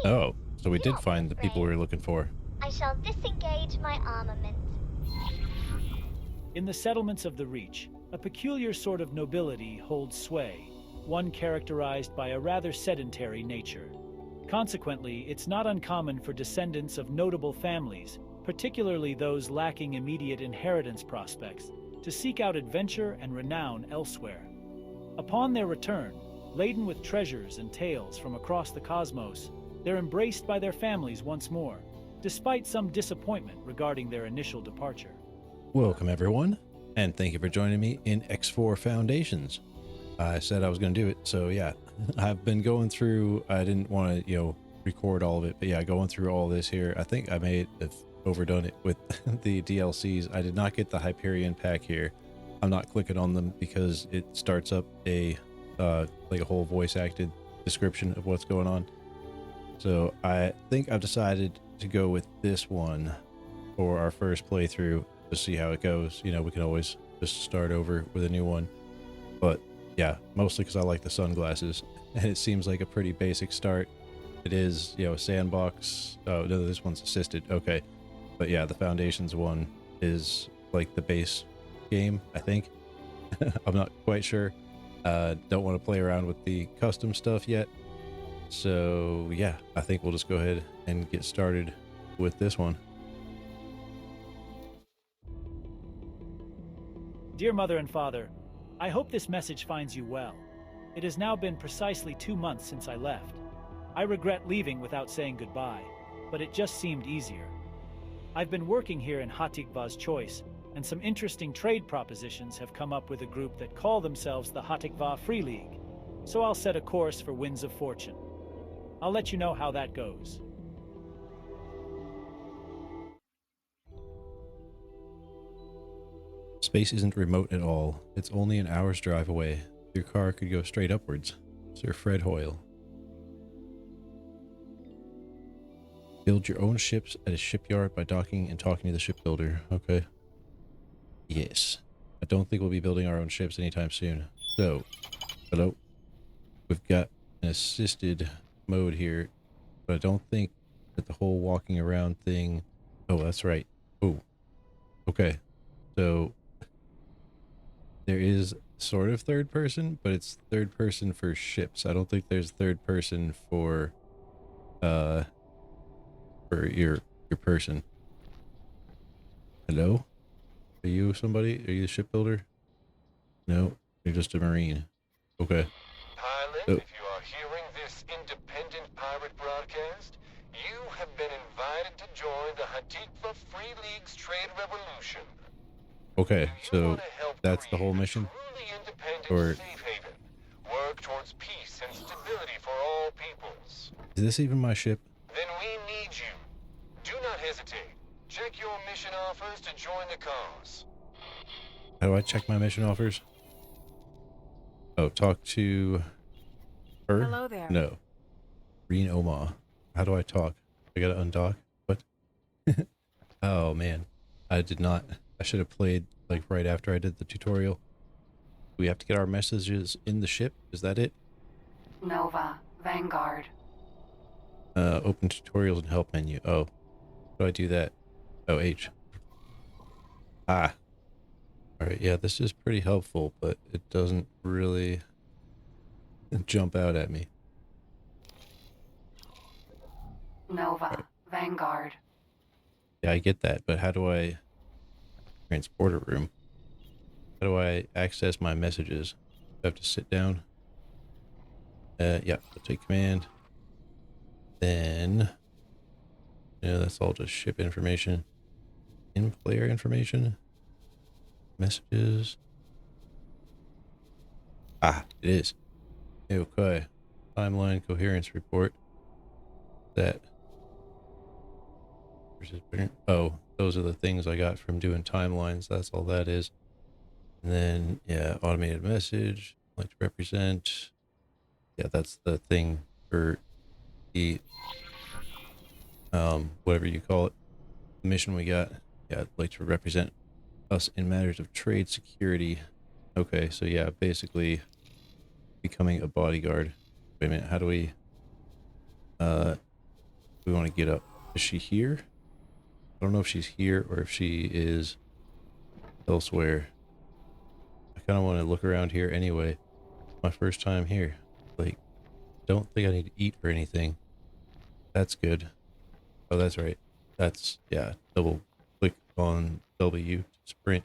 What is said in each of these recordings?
Oh, so we did Not be find the people we afraid. were looking for. I shall disengage my armament. In the settlements of the Reach, a peculiar sort of nobility holds sway, one characterized by a rather sedentary nature. Consequently, it's not uncommon for descendants of notable families, particularly those lacking immediate inheritance prospects, to seek out adventure and renown elsewhere. Upon their return, laden with treasures and tales from across the cosmos, they're embraced by their families once more, despite some disappointment regarding their initial departure. Welcome, everyone, and thank you for joining me in X4 Foundations. I said I was going to do it, so yeah, I've been going through. I didn't want to, record all of it, but yeah, going through all this here. I think I may have overdone it with the DLCs. I did not get the Hyperion pack here. I'm not clicking on them because it starts up a like a whole voice acted description of what's going on. So I think I've decided to go with this one for our first playthrough to see how it goes. We can always just start over with a new one, but yeah, mostly because I like the sunglasses and it seems like a pretty basic start. It is, a sandbox. Oh no, this one's assisted. Okay, but yeah, the Foundations one is like the base game, I think. I'm not quite sure. Don't want to play around with the custom stuff yet. So yeah, I think we'll just go ahead and get started with this one. Dear Mother and Father, I hope this message finds you well. It has now been precisely 2 months since I left. I regret leaving without saying goodbye, but it just seemed easier. I've been working here in Hatikva's Choice, and some interesting trade propositions have come up with a group that call themselves the Hatikva Free League, so I'll set a course for Winds of Fortune. I'll let you know how that goes. Space isn't remote at all. It's only an hour's drive away. Your car could go straight upwards. Sir Fred Hoyle. Build your own ships at a shipyard by docking and talking to the shipbuilder. Okay. Yes. I don't think we'll be building our own ships anytime soon. So, hello. We've got an assisted mode here, but I don't think that the whole walking around thing... Oh, that's right. Oh, okay. So, there is sort of third person, but it's third person for ships. I don't think there's third person for your person. Hello? Are you somebody? Are you a shipbuilder? No, you're just a marine. Okay. Pilot, Oh, if you are hearing this independent pirate broadcast, you have been invited to join the Hatikva Free League's trade revolution. okay, Do you so want to help that's the create whole a mission? truly independent Or safe haven? Work towards peace and stability for all peoples. is this even my ship? Then we need you. Do not hesitate. Check your mission offers to join the cause. How do I check my mission offers? Oh, talk to her? Hello there. No. Reen Oma. How do I talk? I gotta undock? What? Oh man. I did not. I should have played like right after I did the tutorial. We have to get our messages in the ship? Is that it? Nova, Vanguard. Open tutorials and help menu. Oh. How do I do that? Oh, H. Ah. Alright, yeah, this is pretty helpful, but it doesn't really jump out at me. Nova, Vanguard. Yeah, I get that, but how do I... Transporter room. How do I access my messages? Do I have to sit down? Yeah, I'll take command. Then... Yeah, that's all just ship information. In-player information. Messages. Ah, it is. Okay. Timeline coherence report. That. Oh, those are the things I got from doing timelines. That's all that is. And then, yeah, automated message. Like to represent. Yeah, that's the thing for the, whatever you call it, the mission we got. Yeah, I'd like to represent us in matters of trade security. Okay, so yeah, basically becoming a bodyguard. Wait a minute, how do we, We want to get up. Is she here? I don't know if she's here or if she is elsewhere. I kind of want to look around here anyway. My first time here. Like, don't think I need to eat or anything. That's good. Oh, that's right. That's, yeah, double click on W to sprint.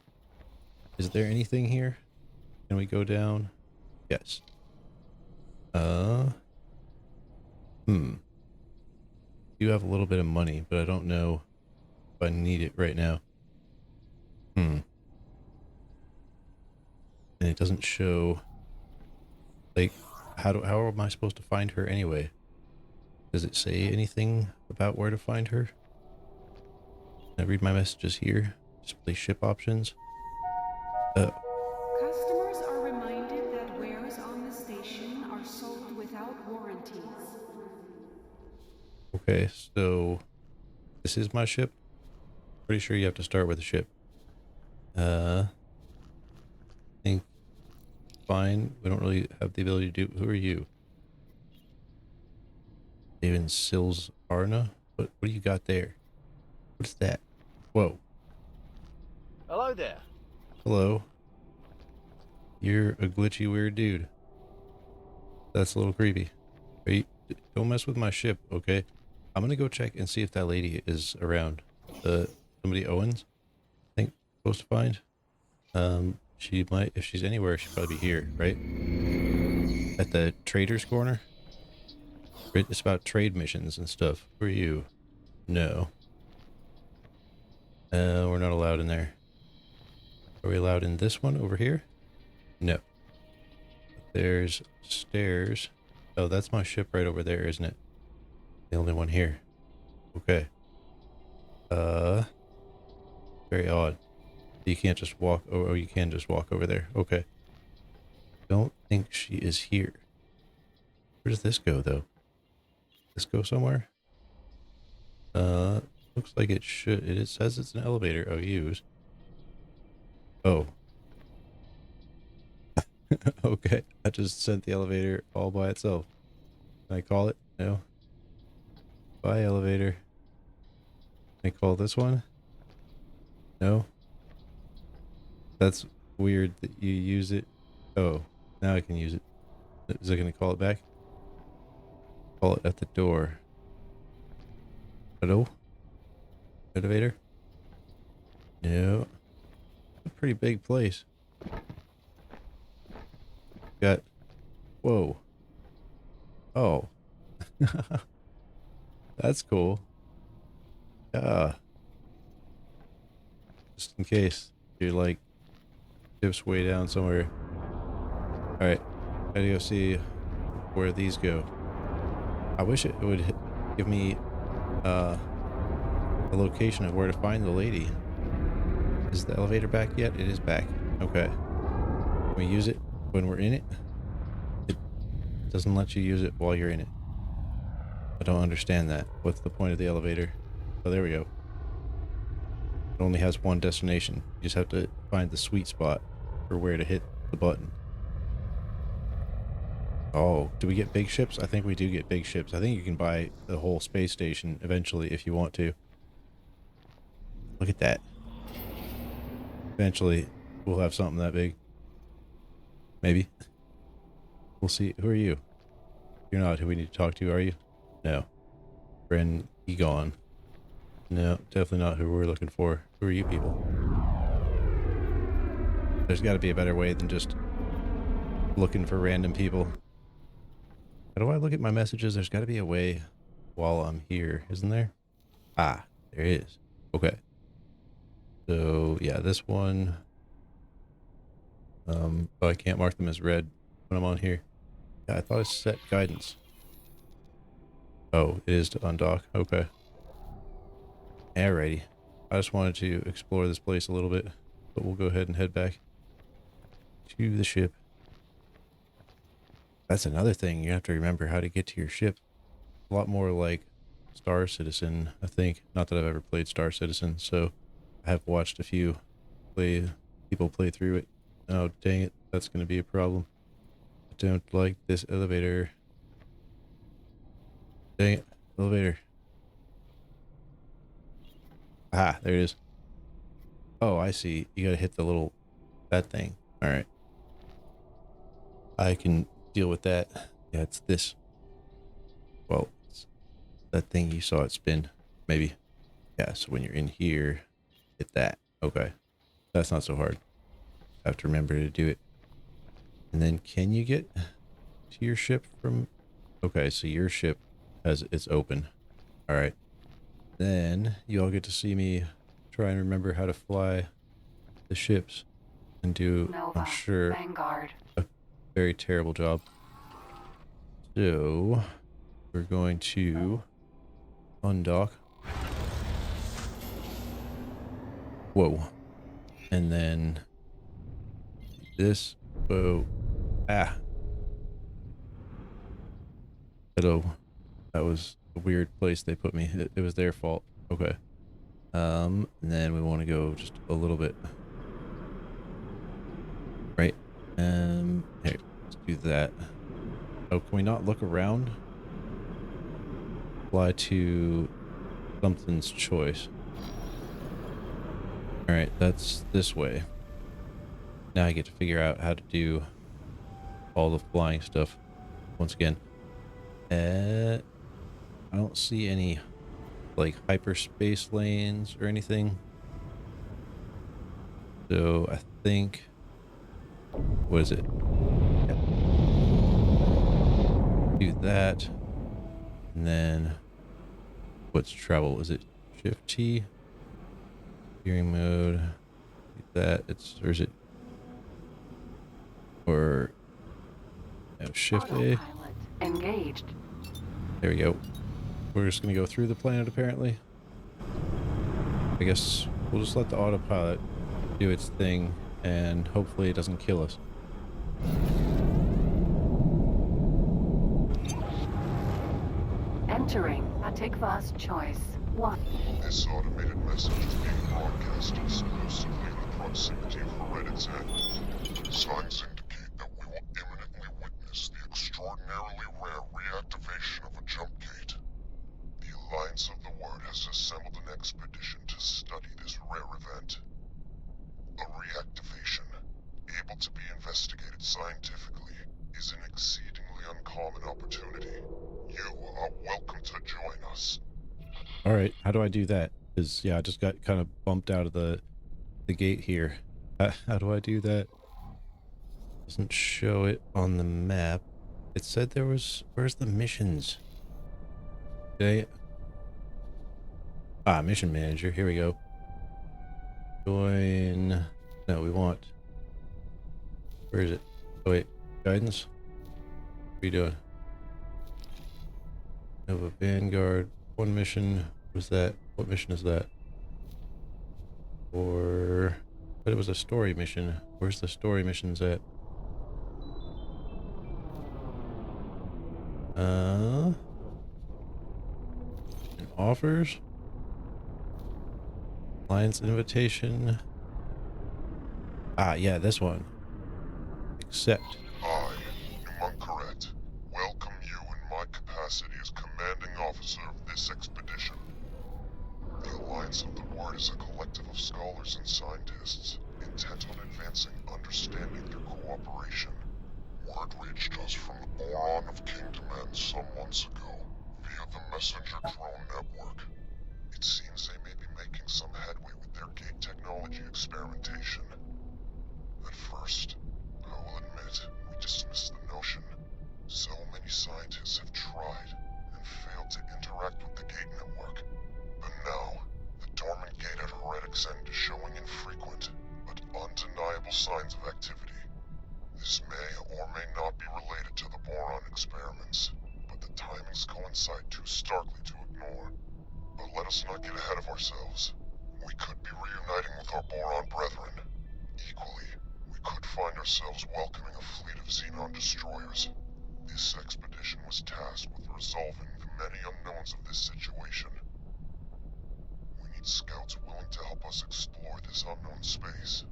Is there anything here? Can we go down? Yes. You have a little bit of money, but I don't know if I need it right now. And it doesn't show, like, how am I supposed to find her anyway? Does it say anything about where to find her? Can I read my messages here? Display ship options. Customers are reminded that wares on the station are sold without warranties. Okay, so this is my ship. Pretty sure you have to start with a ship. I think fine. We don't really have the ability to do. Who are you? Even Sills Arna? What do you got there? What's that? Whoa. Hello there. Hello. You're a glitchy weird dude. That's a little creepy. Don't mess with my ship, okay? I'm gonna go check and see if that lady is around. Somebody Owens, I think, supposed to find. She might, if she's anywhere, she'd probably be here, right? At the trader's corner? It's about trade missions and stuff. Who are you? No. We're not allowed in there. Are we allowed in this one over here? No. There's stairs. Oh, that's my ship right over there, isn't it? The only one here. Okay. Very odd. You can't just walk. Oh, you can just walk over there. Okay. Don't think she is here. Where does this go, though? This go somewhere? Looks like it should. It says it's an elevator. Oh, use. Oh. Okay. I just sent the elevator all by itself. Can I call it? No. Bye, elevator. Can I call this one? No. That's weird that you use it. Oh, now I can use it. Is it going to call it back? Call it at the door. Hello? Elevator? No. A pretty big place. Got... Whoa. Oh. That's cool. Yeah. Just in case you're like dips way down somewhere. Alright. Gotta go see where these go. I wish it would give me a location of where to find the lady. Is the elevator back yet? It is back. Okay. Can we use it when we're in it? It doesn't let you use it while you're in it. I don't understand that. What's the point of the elevator? Oh, there we go. It only has one destination. You just have to find the sweet spot for where to hit the button. Oh, do we get big ships? I think we do get big ships. I think you can buy the whole space station eventually if you want to. Look at that. Eventually, we'll have something that big. Maybe. We'll see. Who are you? You're not who we need to talk to, are you? No. Bren Egon. No, definitely not who we're looking for. Who are you people? There's got to be a better way than just looking for random people. How do I look at my messages? There's got to be a way while I'm here, isn't there? Ah, there is. Okay. So, yeah, this one... oh, I can't mark them as red when I'm on here. Yeah, I thought I set guidance. Oh, it is to undock. Okay. Alrighty. I just wanted to explore this place a little bit, but we'll go ahead and head back to the ship. That's another thing. You have to remember how to get to your ship. A lot more like Star Citizen, I think. Not that I've ever played Star Citizen, so I have watched a few people play through it. Oh, dang it. That's going to be a problem. I don't like this elevator. Dang it. Elevator. Ah, there it is. Oh, I see. You gotta hit the little, that thing. All right. I can deal with that. Yeah, it's this. Well, it's that thing you saw it spin. Maybe. Yeah, so when you're in here, hit that. Okay. That's not so hard. I have to remember to do it. And then can you get to your ship from... Okay, so your ship has it's open. All right. Then you all get to see me try and remember how to fly the ships and do, Nova, I'm sure, Vanguard. a very terrible job. So we're going to undock. Whoa. And then this. Whoa. Ah. Hello. That was a weird place they put me. It was their fault. Okay. And then we want to go just a little bit. Right. Here, let's do that. Oh, can we not look around? Fly to something's choice. All right, that's this way. Now I get to figure out how to do all the flying stuff once again. I don't see any like hyperspace lanes or anything. So I think, what is it? Yep. Do that. And then what's travel? Is it Shift T? Steering mode. Do that. Or is it? Or no, Shift A. Autopilot engaged. There we go. We're just gonna go through the planet apparently. I guess we'll just let the autopilot do its thing and hopefully it doesn't kill us. Entering Atikva's choice. 1. This automated message is being broadcast exclusively in the proximity of Heretic's end. Signs indicate that we will imminently witness the extraordinarily rare reactivation of a jump gate. The Alliance of the Word has assembled an expedition to study this rare event. A reactivation, able to be investigated scientifically, is an exceedingly uncommon opportunity. You are welcome to join us. All right, how do I do that? Because yeah, I just got kind of bumped out of the gate here. How do I do that? Doesn't show it on the map. It said there was. Where's the missions? Okay. Ah, mission manager. Here we go. Join. No, we want. Where is it? Oh wait, guidance. What are you doing? Nova Vanguard. One mission. What is that? What mission is that? Or, but it was a story mission. Where's the story missions at? And offers. Alliance invitation. Ah, yeah, this one. Accept. I, Numunkaret, welcome you in my capacity as commanding officer of this expedition. The Alliance of the Word is a collective of scholars and scientists intent on advancing understanding through cooperation. Word reached us from the Boron of Kingdom End some months ago via the messenger drone network. It seems they may be making some headway with their gate technology experimentation. At first, I will admit, we dismissed the notion. So many scientists have tried and failed to interact with the gate network. But now, the dormant gate at Heretic's End is showing infrequent, but undeniable signs of activity. This may or may not be related to the Boron experiments, but the timings coincide too starkly to ignore. But let us not get ahead of ourselves. We could be reuniting with our Boron brethren. Equally, we could find ourselves welcoming a fleet of Xenon destroyers. This expedition was tasked with resolving the many unknowns of this situation. We need scouts willing to help us explore this unknown space.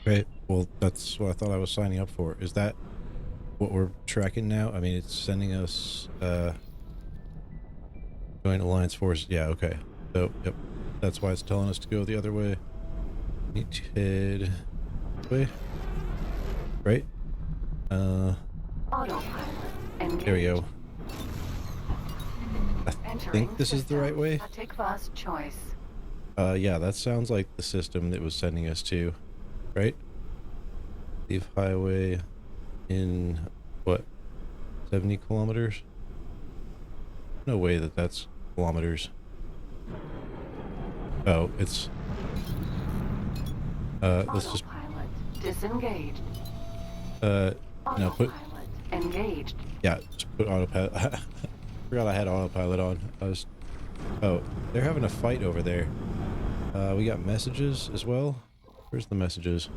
Okay, well, that's what I thought I was signing up for. Is that what we're tracking now? I mean, it's sending us, Joint Alliance force. Yeah, okay. So, yep. That's why it's telling us to go the other way. Need to head this way. Right? Autopilot engaged. There we go. I Entering think this is the system. right way. Atikva's choice. Yeah, that sounds like the system that was sending us to, right? Leave highway in, what, 70 kilometers? No way that that's kilometers. Oh, it's... let's just... Autopilot disengaged. No, put... Autopilot engaged. Yeah, just put autopilot... Forgot I had autopilot on. I was... Oh, they're having a fight over there. We got messages as well. Where's the messages?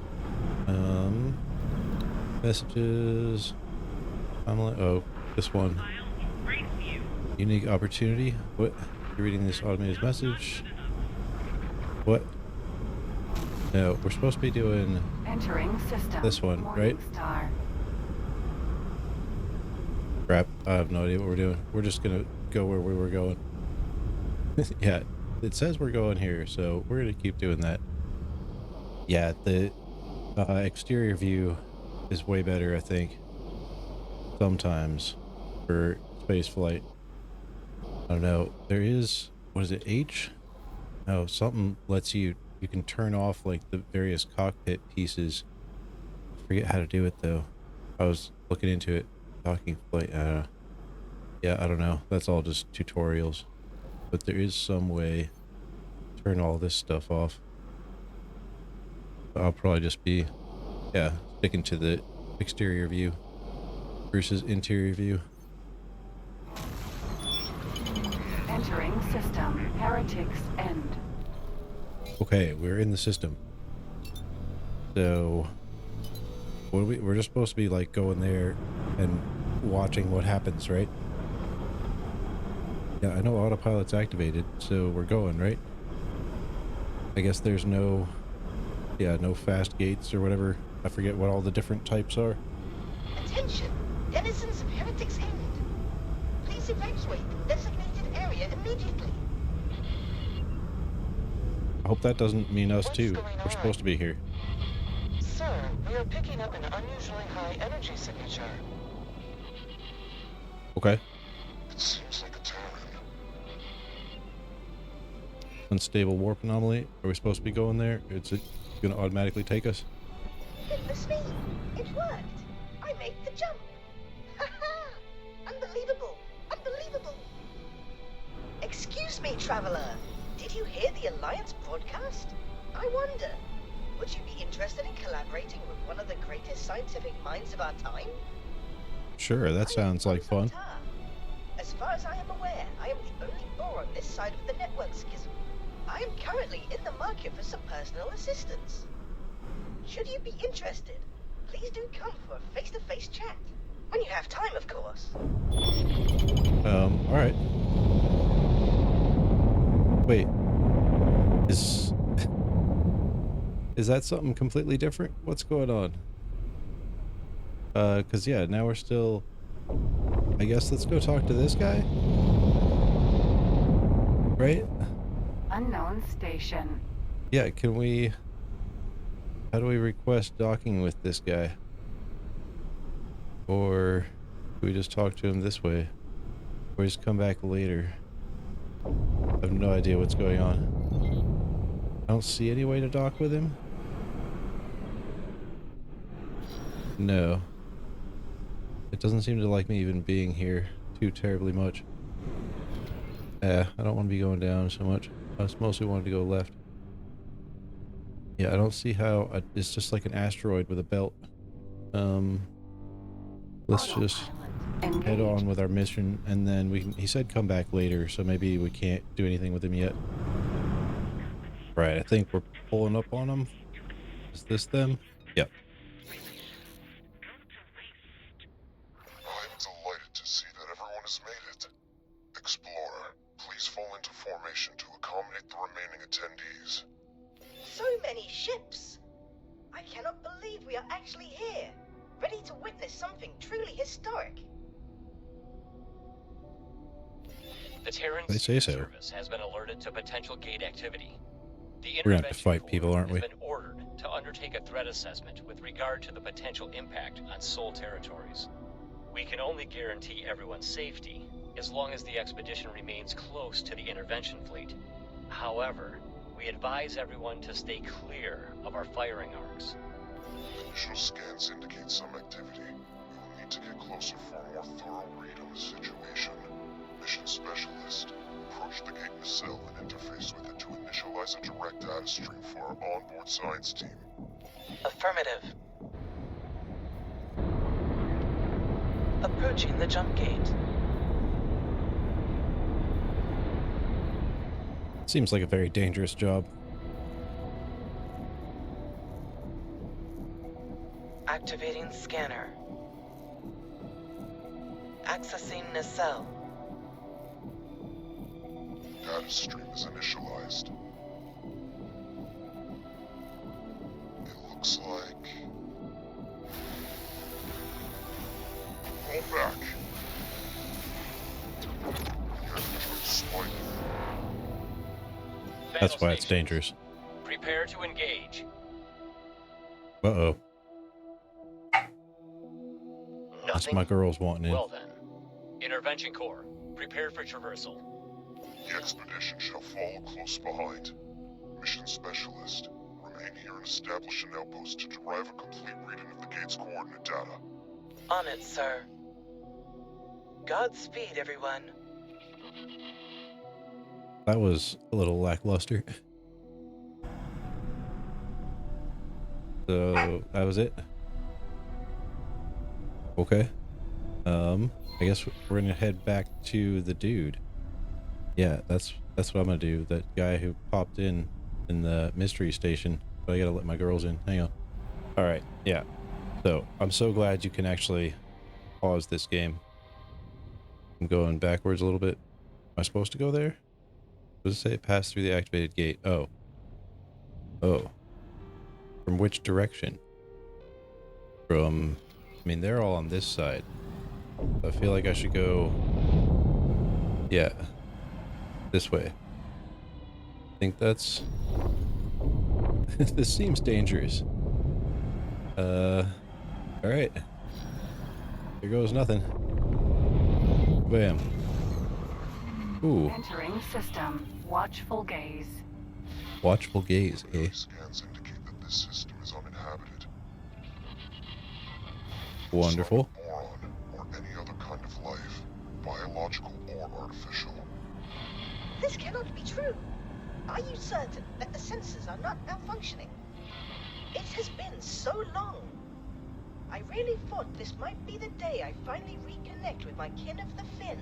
Messages... Oh, this one. Unique opportunity. What? You're reading this automated message? What? No, we're supposed to be doing Entering system. this one, right? Star. Crap, I have no idea what we're doing. We're just gonna go where we were going. Yeah, it says we're going here, so we're gonna keep doing that. Yeah, the exterior view is way better, I think. Sometimes for space flight. I don't know. There is, what is it, H? No, something lets you can turn off like the various cockpit pieces. I forget how to do it though. I was looking into it. Docking flight. Yeah, I don't know. That's all just tutorials. But there is some way to turn all this stuff off. I'll probably just be, yeah, sticking to the exterior view versus interior view. Entering system. Heretics end. Okay, we're in the system. So, what are we're just supposed to be like going there and watching what happens, right? Yeah, I know autopilot's activated, so we're going, right? I guess there's no, yeah, no fast gates or whatever. I forget what all the different types are. Attention! Denizens of Heretics End. Please evacuate the designated area immediately. I hope that doesn't mean us What's too. going We're on? supposed to be here. Sir, we are picking up an unusually high energy signature. Okay. It seems like a Terran. Unstable warp anomaly. Are we supposed to be going there? Is it gonna automatically take us? Goodness me! It worked! I made the jump! Ha ha! Unbelievable! Unbelievable! Excuse me, traveler. Did you hear the Alliance broadcast? I wonder, would you be interested in collaborating with one of the greatest scientific minds of our time? Sure, that sounds like fun. As far as I am aware, I am the only Boron this side of the network schism. I am currently in the market for some personal assistance. Should you be interested, please do come for a face-to-face chat. When you have time, of course. Alright. Wait. Is that something completely different? What's going on? Cause yeah, now we're still... I guess let's go talk to this guy? Right? Unknown station. Yeah, can we... How do we request docking with this guy? Or do we just talk to him this way? Or just come back later? I have no idea what's going on. I don't see any way to dock with him. No. It doesn't seem to like me even being here too terribly much. I don't want to be going down so much. I just mostly wanted to go left. Yeah, I don't see how... it's just like an asteroid with a belt. Let's just head on with our mission, and then we can... He said come back later, so maybe we can't do anything with him yet. Right, I think we're pulling up on him. Is this them? Yep. I'm delighted to see that everyone has made it. Explorer, please fall into formation to accommodate the remaining attendees. So many ships! I cannot believe we are actually here, ready to witness something truly historic. The Terran They say Sea so. Service has been alerted to potential gate activity. The We're gonna have to Intervention fight people, Corps aren't we? has been ordered to undertake a threat assessment with regard to the potential impact on Sol territories. We can only guarantee everyone's safety as long as the expedition remains close to the intervention fleet. However, we advise everyone to stay clear of our firing arcs. Initial scans indicate some activity. We will need to get closer for a more thorough read on the situation. Mission Specialist, approach the gate nacelle and interface with it to initialize a direct data stream for our onboard science team. Affirmative. Approaching the jump gate. Seems like a very dangerous job. Activating scanner. Accessing nacelle. Data stream is initialized. It looks like... Pull back. Spike. That's why it's Stations, dangerous. Prepare to engage. Uh-oh. That's Nothing? my girls wanting in. Well then. Intervention Corps, prepare for traversal. The expedition shall follow close behind. Mission Specialist, remain here and establish an outpost to derive a complete reading of the gate's coordinate data. On it, sir. Godspeed, everyone. That was a little lackluster. So that was it. Okay. I guess we're gonna head back to the dude. Yeah, that's what I'm gonna do. That guy who popped in the mystery station. But I gotta let my girls in. Hang on. All right. Yeah. So I'm so glad you can actually pause this game. I'm going backwards a little bit. Am I supposed to go there? Does it say pass through the activated gate? Oh. Oh. From which direction? From... I mean, they're all on this side. I feel like I should go... Yeah. This way. I think that's... This seems dangerous. Alright. Here goes nothing. Bam. Ooh. Entering system. Watchful gaze. Watchful gaze, eh? Scans indicate that this system is uninhabited. Wonderful. Boron, or any other kind of life, biological or artificial. This cannot be true. Are you certain that the sensors are not malfunctioning? It has been so long. I really thought this might be the day I finally reconnect with my kin of the Fin.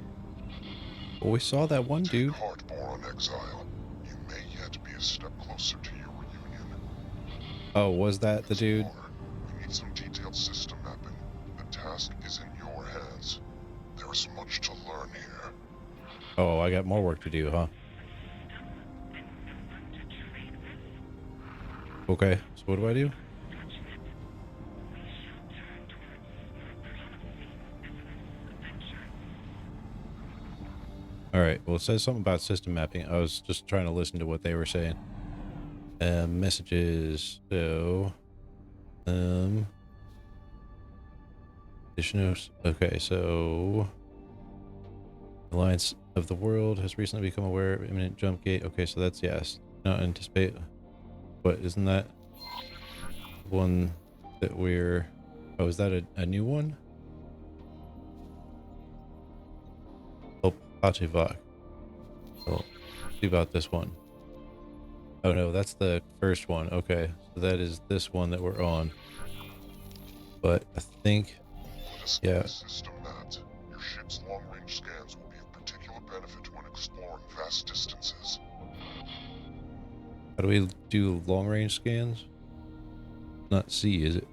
Well, we saw that one dude. Take heart, Boron Exile. You may yet be a step closer to your reunion. Oh, was that the dude? We need some detailed system mapping. The task is in your hands. There is much to learn here. Oh, I got more work to do, huh? Okay, so what do I do? Alright, well it says something about system mapping. I was just trying to listen to what they were saying. Messages, so... Additionals. Okay, so... Alliance of the World has recently become aware of imminent jump gate. Okay, so that's yes. Not anticipate... What, isn't that one that we're... Oh, is that a new one? Oh, Pativak. Oh, see about this one. Oh no, that's the first one. Okay, so that is this one that we're on. But I think... Yeah. System mapped. Your ship's long-range scans will be of particular benefit when exploring vast distances. How do we do long range scans? Not C, is it?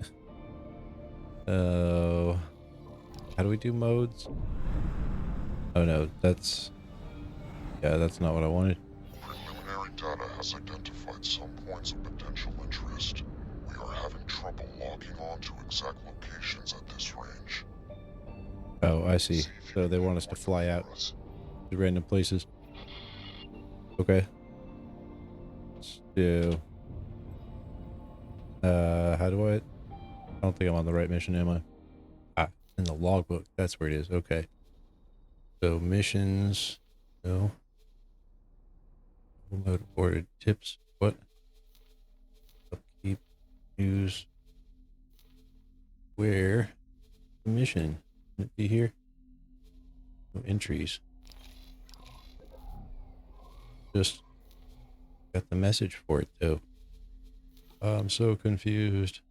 How do we do modes? Oh no, that's... Yeah, that's not what I wanted. Preliminary data has identified some points of potential interest. We are having trouble logging on to exact locations at this range. Oh, I see. So they want us to fly out. to random places. Okay. So, how do I don't think I'm on the right mission, am I? Ah, in the logbook. That's where it is. Okay. So missions. No. Mode ordered tips. What? Upkeep. News. Where? Mission. Can it be here? No entries. Just got the message for it though. I'm so confused.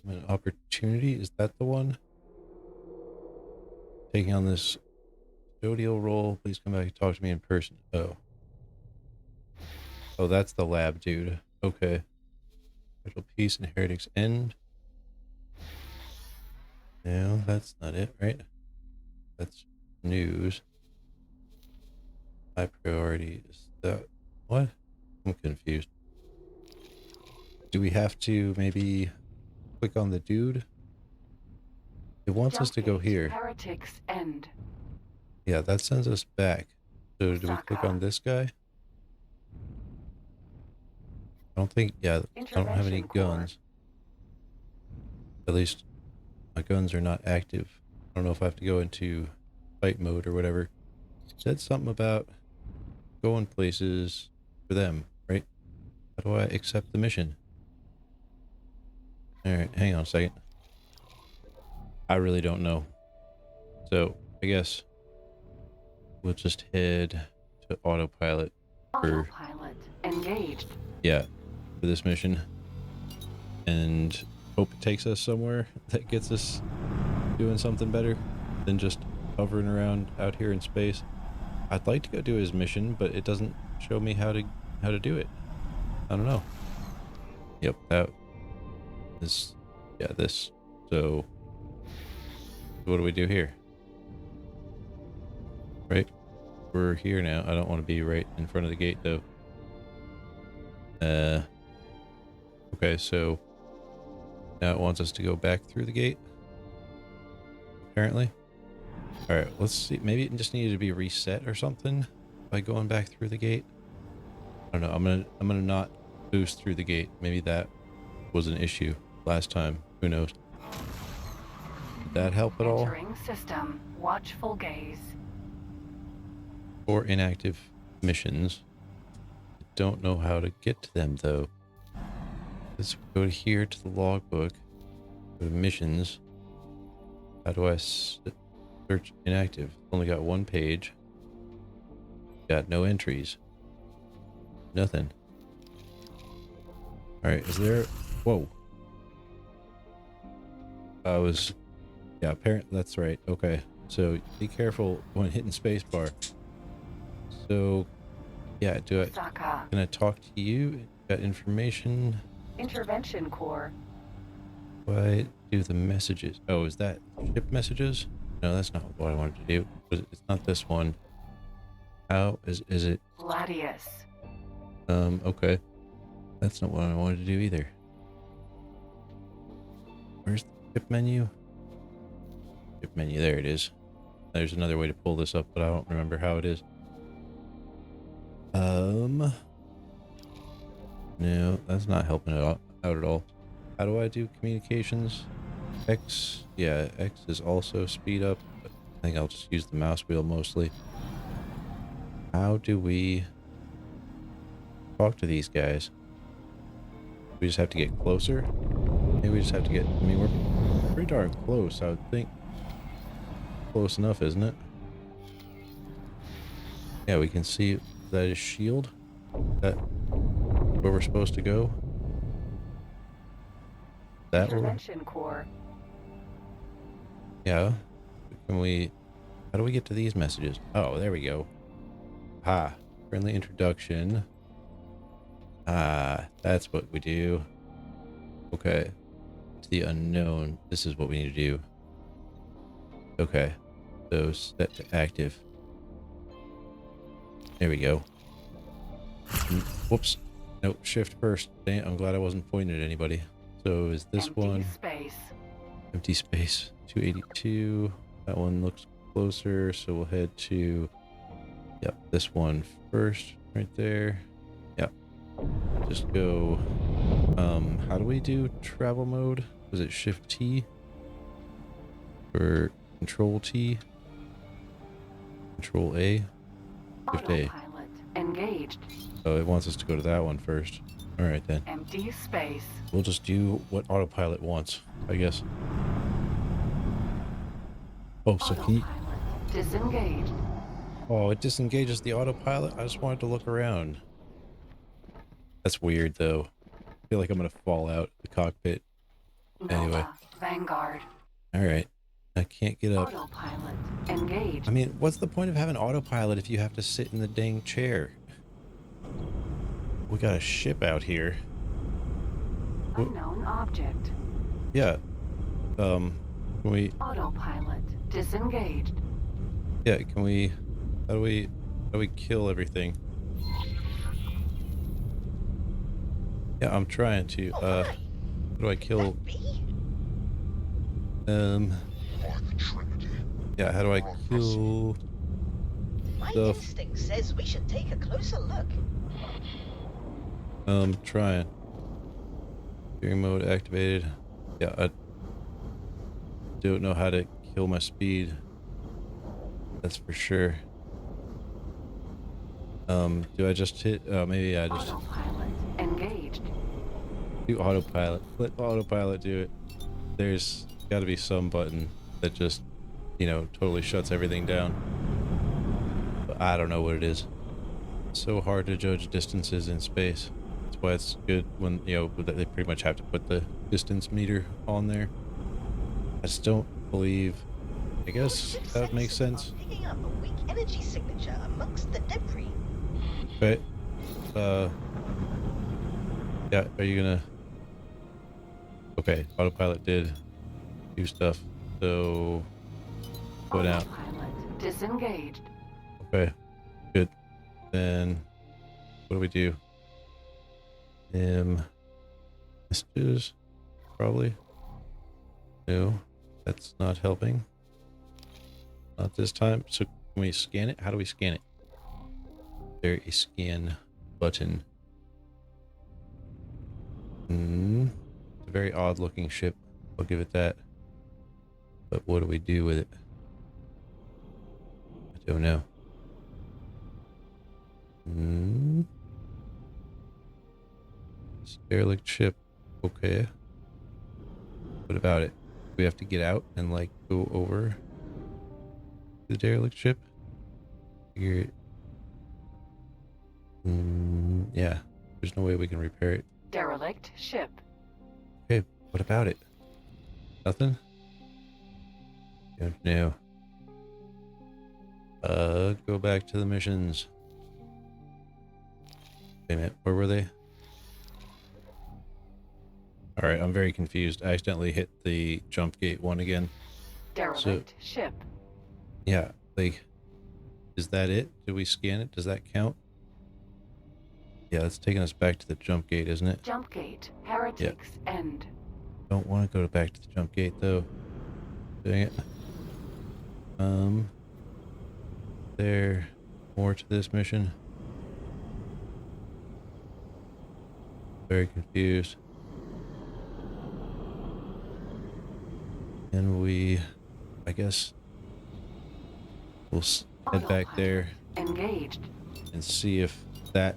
An opportunity? Is that the one? Taking on this custodial role. Please come back and talk to me in person. Oh. Oh, that's the lab dude. Okay. Special peace and heretics end. No, that's not it, right? That's news. High priority is that. What? I'm confused. Do we have to maybe click on the dude? It wants us to go here. Heretics end. Yeah, that sends us back. So do we click on this guy? I don't think, yeah, I don't have any guns. At least my guns are not active. I don't know if I have to go into fight mode or whatever. It said something about going places for them, right? How do I accept the mission? Alright, hang on a second. I really don't know. So, I guess we'll just head to autopilot for... Autopilot engaged. Yeah, for this mission. And hope it takes us somewhere that gets us doing something better than just hovering around out here in space. I'd like to go do his mission, but it doesn't show me how to do it. I don't know. Yep, that is, yeah, this. So what do we do here? Right? We're here now. I don't want to be right in front of the gate though. Okay, so now it wants us to go back through the gate. Apparently. Alright, let's see. Maybe it just needed to be reset or something by going back through the gate. I don't know. I'm gonna not boost through the gate. Maybe that was an issue last time. Who knows? Did that help at all? Entering system. Watchful gaze. Or inactive missions. I don't know how to get to them though. Let's go to here to the logbook. Go to missions. How do I search inactive? Only got one page. Got no entries. Nothing. Alright, is there... Whoa. Yeah, apparently that's right. Okay. So be careful when hitting spacebar. So, yeah, can I talk to you? Got information? Intervention core. Why do the messages? Oh, is that ship messages? No, that's not what I wanted to do. It's not this one. How is it? Gladius. Okay. That's not what I wanted to do either. Where's the ship menu? Ship menu, there it is. There's another way to pull this up, but I don't remember how it is. No, that's not helping it out at all. How do I do communications? X, yeah, X is also speed up. But I think I'll just use the mouse wheel mostly. How do we talk to these guys? We just have to get closer? Maybe we just have to get, I mean, we're pretty darn close, I would think. Close enough, isn't it? Yeah, we can see that is shield. That where we're supposed to go? That Intervention core. Yeah. Can we... How do we get to these messages? Oh, there we go. Ah, friendly introduction. Ah, that's what we do. Okay. To the unknown. This is what we need to do. Okay. So set to active. There we go. Whoops. Nope, shift first. Dang, I'm glad I wasn't pointing at anybody. So is this Empty one? Space. Empty space. 282. That one looks closer, so we'll head to, yep, this one first, right there. Yep. Just go, how do we do travel mode? Was it Shift T? Or Control T? Control A? Shift A. Autopilot engaged. Oh, it wants us to go to that one first. Alright then. Empty space. We'll just do what autopilot wants, I guess. Oh, so can you... Autopilot disengaged. Oh, it disengages the autopilot? I just wanted to look around. That's weird, though. I feel like I'm gonna fall out the cockpit. Anyway. Nova Vanguard. Alright. I can't get up. Autopilot engaged. I mean, what's the point of having autopilot if you have to sit in the dang chair? We got a ship out here. Unknown object. Yeah. Can we... Autopilot disengaged. Yeah, can we... How do we kill everything? Yeah, I'm trying to, how do I kill... Yeah, how do I kill... My stuff? instinct says we should take a closer look. Trying. Steering mode activated. Yeah, I don't know how to kill my speed. That's for sure. Do I just hit, maybe I just... Autopilot engaged. Do autopilot. Let autopilot do it. There's got to be some button that just, you know, totally shuts everything down. But I don't know what it is. It's so hard to judge distances in space. That's why it's good when, you know, they pretty much have to put the distance meter on there. I just don't believe... I guess that makes sense. Picking up a weak energy signature amongst the debris. Okay. Yeah, are you gonna... Okay, autopilot did do stuff, so... Go down. Autopilot disengaged. Okay, good. Then, what do we do? Messages, probably. No, that's not helping. Not this time. So can we scan it? How do we scan it? There a scan button. It's a very odd looking ship. I'll give it that. But what do we do with it? I don't know. Derelict ship. Okay. What about it? We have to get out and like go over the derelict ship. Figure it. Yeah. There's no way we can repair it. Derelict ship. Okay. What about it? Nothing? Don't know. Go back to the missions. Wait a minute. Where were they? Alright, I'm very confused. I accidentally hit the jump gate one again. Derelict ship. Yeah, like, is that it? Did we scan it? Does that count? Yeah, that's taking us back to the jump gate, isn't it? Jump gate. Heretics end. Don't want to go back to the jump gate, though. Dang it. There more to this mission? Very confused. And we, I guess, we'll head back there. Engaged. And see if that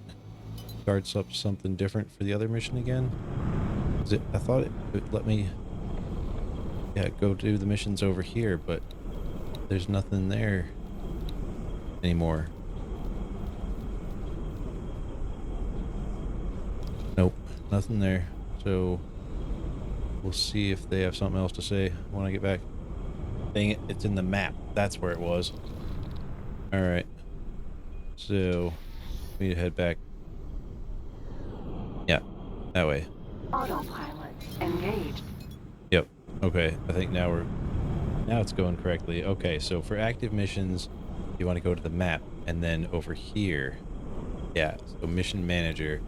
starts up something different for the other mission again. Is it? I thought it would let me, yeah, go do the missions over here, but there's nothing there anymore. Nope, nothing there. So we'll see if they have something else to say when I get back. Dang it, it's in the map. That's where it was. Alright. So we need to head back. Yeah, that way. Autopilot engaged. Yep. Okay, I think now it's going correctly. Okay, so for active missions, you want to go to the map, and then over here, yeah, so mission manager,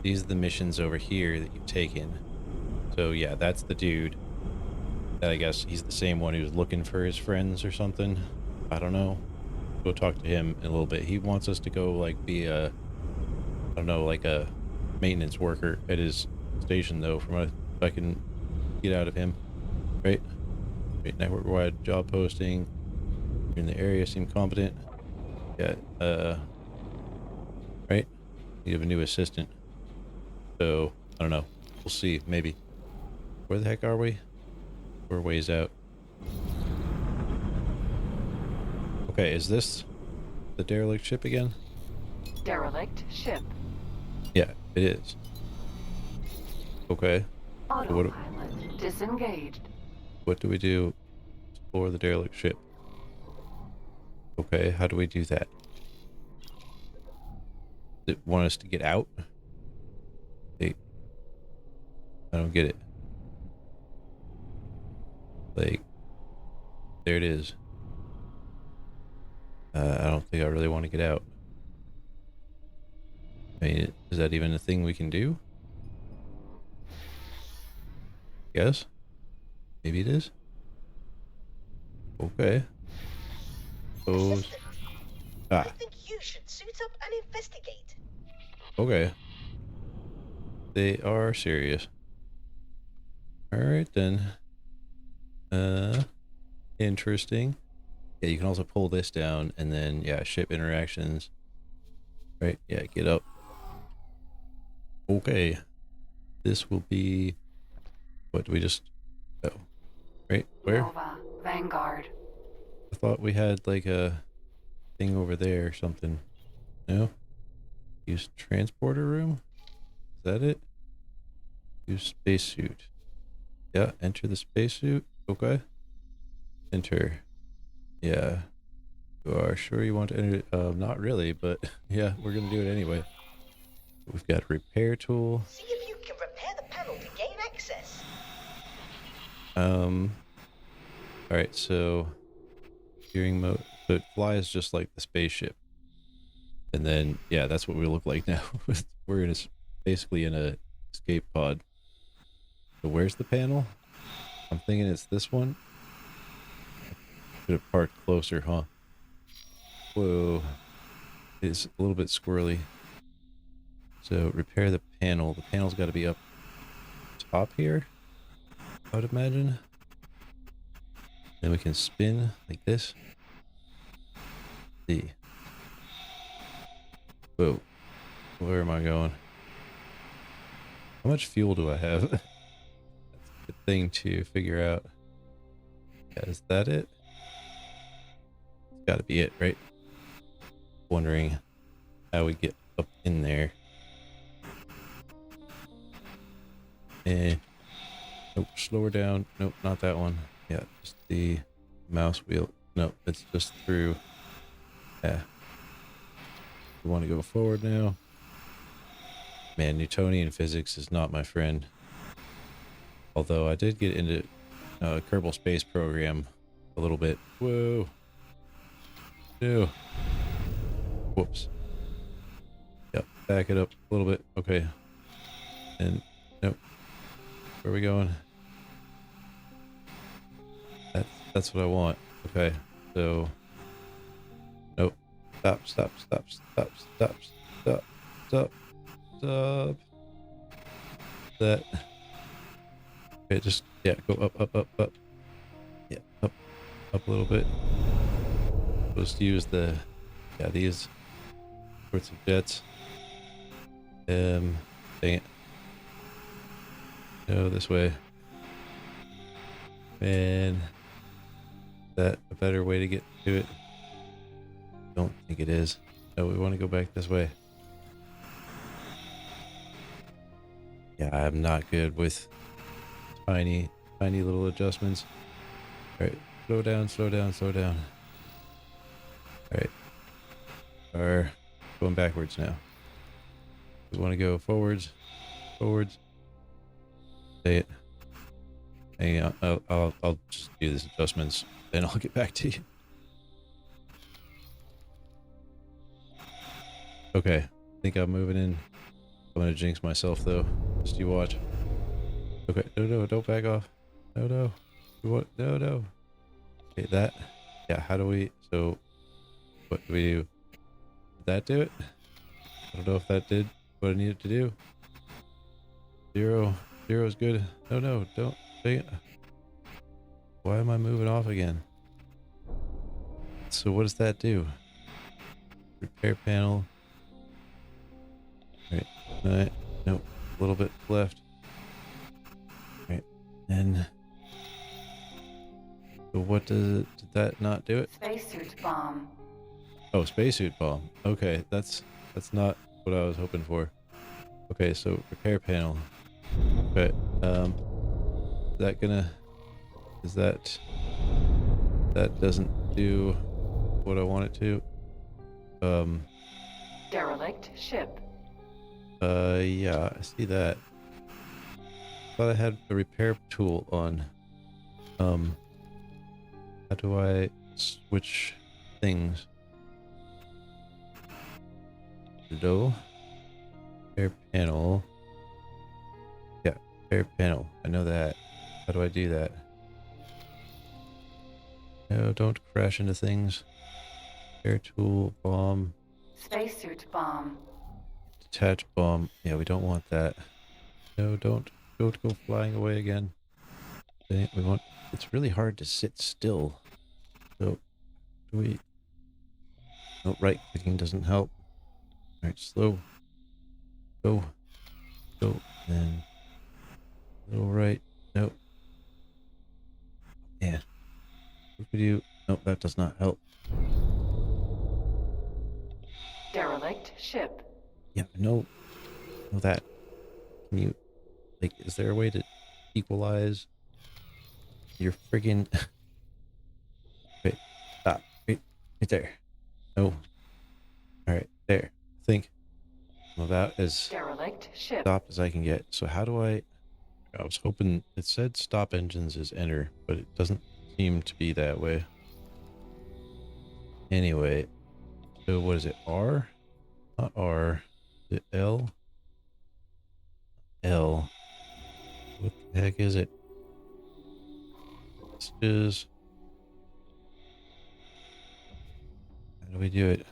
these are the missions over here that you've taken. So yeah, that's the dude that I guess he's the same one who's looking for his friends or something. I don't know. Go talk to him in a little bit. He wants us to go like be a, I don't know, like a maintenance worker at his station though, from what I can get out of him. Right? Right, network wide job posting. You're in the area, seem competent. Yeah, right? You have a new assistant. So, I don't know. We'll see, maybe. Where the heck are we? We're ways out. Okay, is this the derelict ship again? Derelict ship. Yeah, it is. Okay. Autopilot disengaged. What do we do? Explore the derelict ship. Okay, how do we do that? Does it want us to get out? Hey, I don't get it. Like, there it is. I don't think I really want to get out. I mean, is that even a thing we can do? Yes? Maybe it is? Okay. Suppose. I think you should suit up and investigate. Okay. They are serious. Alright then. Interesting. Yeah, you can also pull this down and then, yeah, ship interactions. Right, yeah, get up. Okay. This will be... What, do we just... Oh. Right, where? Nova Vanguard. I thought we had, like, a thing over there or something. No? Use transporter room? Is that it? Use spacesuit. Yeah, enter the spacesuit. Okay. Enter. Yeah. You are sure you want to enter it? Not really, but yeah, we're gonna do it anyway. We've got a repair tool. See if you can repair the panel to gain access. Alright, so steering mode. So it flies just like the spaceship. And then, yeah, that's what we look like now. We're in a, basically in a escape pod. So where's the panel? I'm thinking it's this one. Could have parked closer, huh? Whoa. It's a little bit squirrely. So repair the panel. The panel's got to be up top here, I would imagine. Then we can spin like this. See. Whoa. Where am I going? How much fuel do I have? That's a good thing to figure out. Yeah, is that it? It's got to be it, right? Wondering how we get up in there. Nope, slower down. Nope, not that one. Yeah, just the mouse wheel. Nope, it's just through. Yeah. We want to go forward now. Man, Newtonian physics is not my friend. Although I did get into Kerbal Space Program a little bit. Whoa. No. Whoops. Yep, back it up a little bit. Okay. And nope. Where are we going? That's what I want. Okay. So nope. Stop. That. Okay, just yeah, go up. Yeah, up a little bit. Supposed to use the these sorts of jets. Dang it. No, this way. Man, is that a better way to get to it? Don't think it is. No, we want to go back this way. Yeah, I'm not good with tiny little adjustments. All right, slow down. All right, we're going backwards now. We want to go forwards. Say it. Hang on, I'll just do these adjustments, then I'll get back to you. Okay, I think I'm moving in. I'm gonna jinx myself though. Just you watch. Okay, no, don't back off. No. What? No. Okay, that. Yeah, how do we... So, what do we do? Did that do it? I don't know if that did what I needed to do. 0. 0 is good. No, no, don't. Dang it. Why am I moving off again? So what does that do? Repair panel. Alright, nope, a little bit left. Alright, and so what does it, did that not do it? Spacesuit bomb. Oh, spacesuit bomb. Okay, that's not what I was hoping for. Okay, so repair panel. Okay, is that gonna, is that doesn't do what I want it to? Derelict ship. Yeah, I see that. Thought I had a repair tool on. How do I switch things? Hello? Repair panel. Yeah, repair panel. I know that. How do I do that? No, don't crash into things. Repair tool, bomb. Spacesuit bomb. Detach bomb. Yeah, we don't want that. No, don't go flying away again. Okay, we want. It's really hard to sit still. So, do we? No, right clicking doesn't help. All right, slow. Go, and little right. Nope. Yeah. What could you? Nope, that does not help. Derelict ship. Yeah, no that. Can you, like, is there a way to equalize your friggin'... Wait, stop, right there. No. Alright, there. I think I'm about as Derelict ship. stopped as I can get. So how do I was hoping it said stop engines is enter, but it doesn't seem to be that way. Anyway, so what is it? R? Not R. Is it L? L. What the heck is it? This is... How do we do it?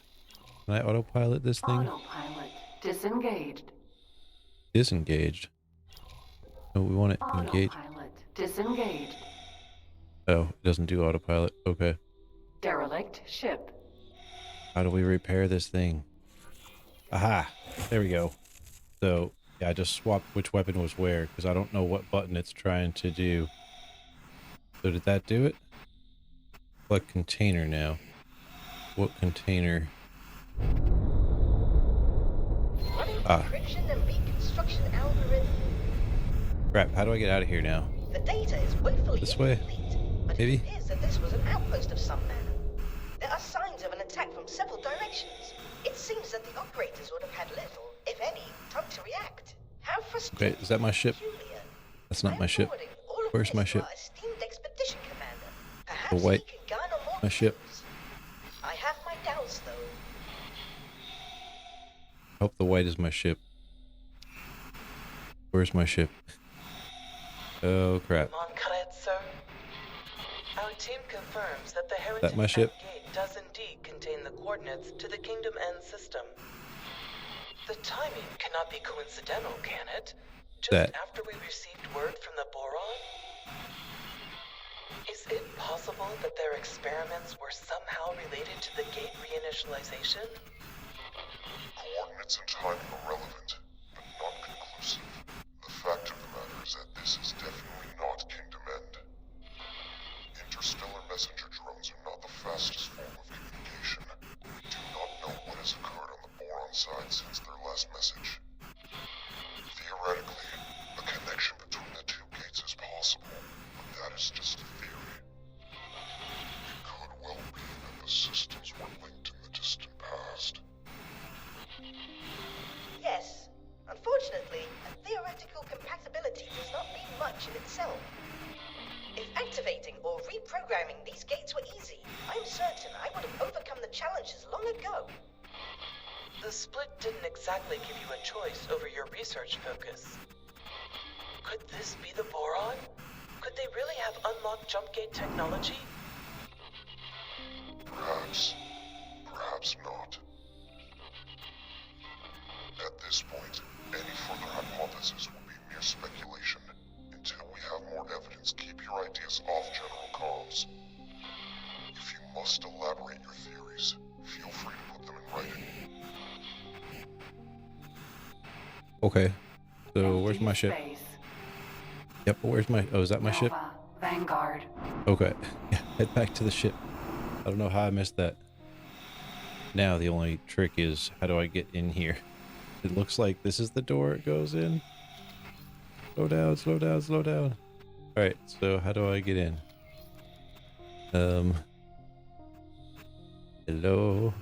Can I autopilot this thing? Autopilot disengaged. Disengaged. No, we want it engaged. Autopilot disengaged. Oh, it doesn't do autopilot. Okay. Derelict ship. How do we repair this thing? Aha! There we go. So, yeah, I just swapped which weapon was where, because I don't know what button it's trying to do. So did that do it? What container now? What container? Encryption and reconstruction algorithm. Crap, how do I get out of here now? The data is woefully This way? incomplete, but Maybe? it appears that this was an outpost of some manner. There are signs of an attack from several directions. It seems that the operators would have had little, if any, time to react. How frustrating. Wait, is that my ship? Peculiar. That's not my ship. Where's my ship? Esteemed expedition commander. The Perhaps white. he can garner more My ship. clues. I have my doubts, though. I hope the white is my ship. Where's my ship? Oh, crap. Monkaret, sir. Our team confirms that the Heritage That my ship? Gate does indeed contain the coordinates to the Kingdom End system. The timing cannot be coincidental, can it? Just That. after we received word from the Boron? Is it possible that their experiments were somehow related to the gate reinitialization? Coordinates and timing are relevant, but not conclusive. The fact of the matter is that this is definitely not Kingdom End. Interstellar messenger drones are not the fastest form of communication. We do not know what has occurred on the Boron side since their last message. Theoretically, a connection between the two gates is possible, but that is just a theory. It could well be that the systems were linked in the distant past. Yes. Unfortunately, a theoretical compatibility does not mean much in itself. If activating or reprogramming these gates were easy, I'm certain I would have overcome the challenges long ago. The split didn't exactly give you a choice over your research focus. Could this be the Boron? Could they really have unlocked jump gate technology? Perhaps. Perhaps not. At this point, any further hypothesis would be mere speculation. Until we have more evidence, keep your ideas off general comms. If you must elaborate your theories, feel free to put them in writing. Okay. So where's my ship? Space. Yep, where's my... Oh, is that my ship? Nova. Vanguard. Okay. Yeah, head back to the ship. I don't know how I missed that. Now the only trick is, how do I get in here? It looks like this is the door it goes in. Slow down, slow down, slow down. Alright, so how do I get in? Hello?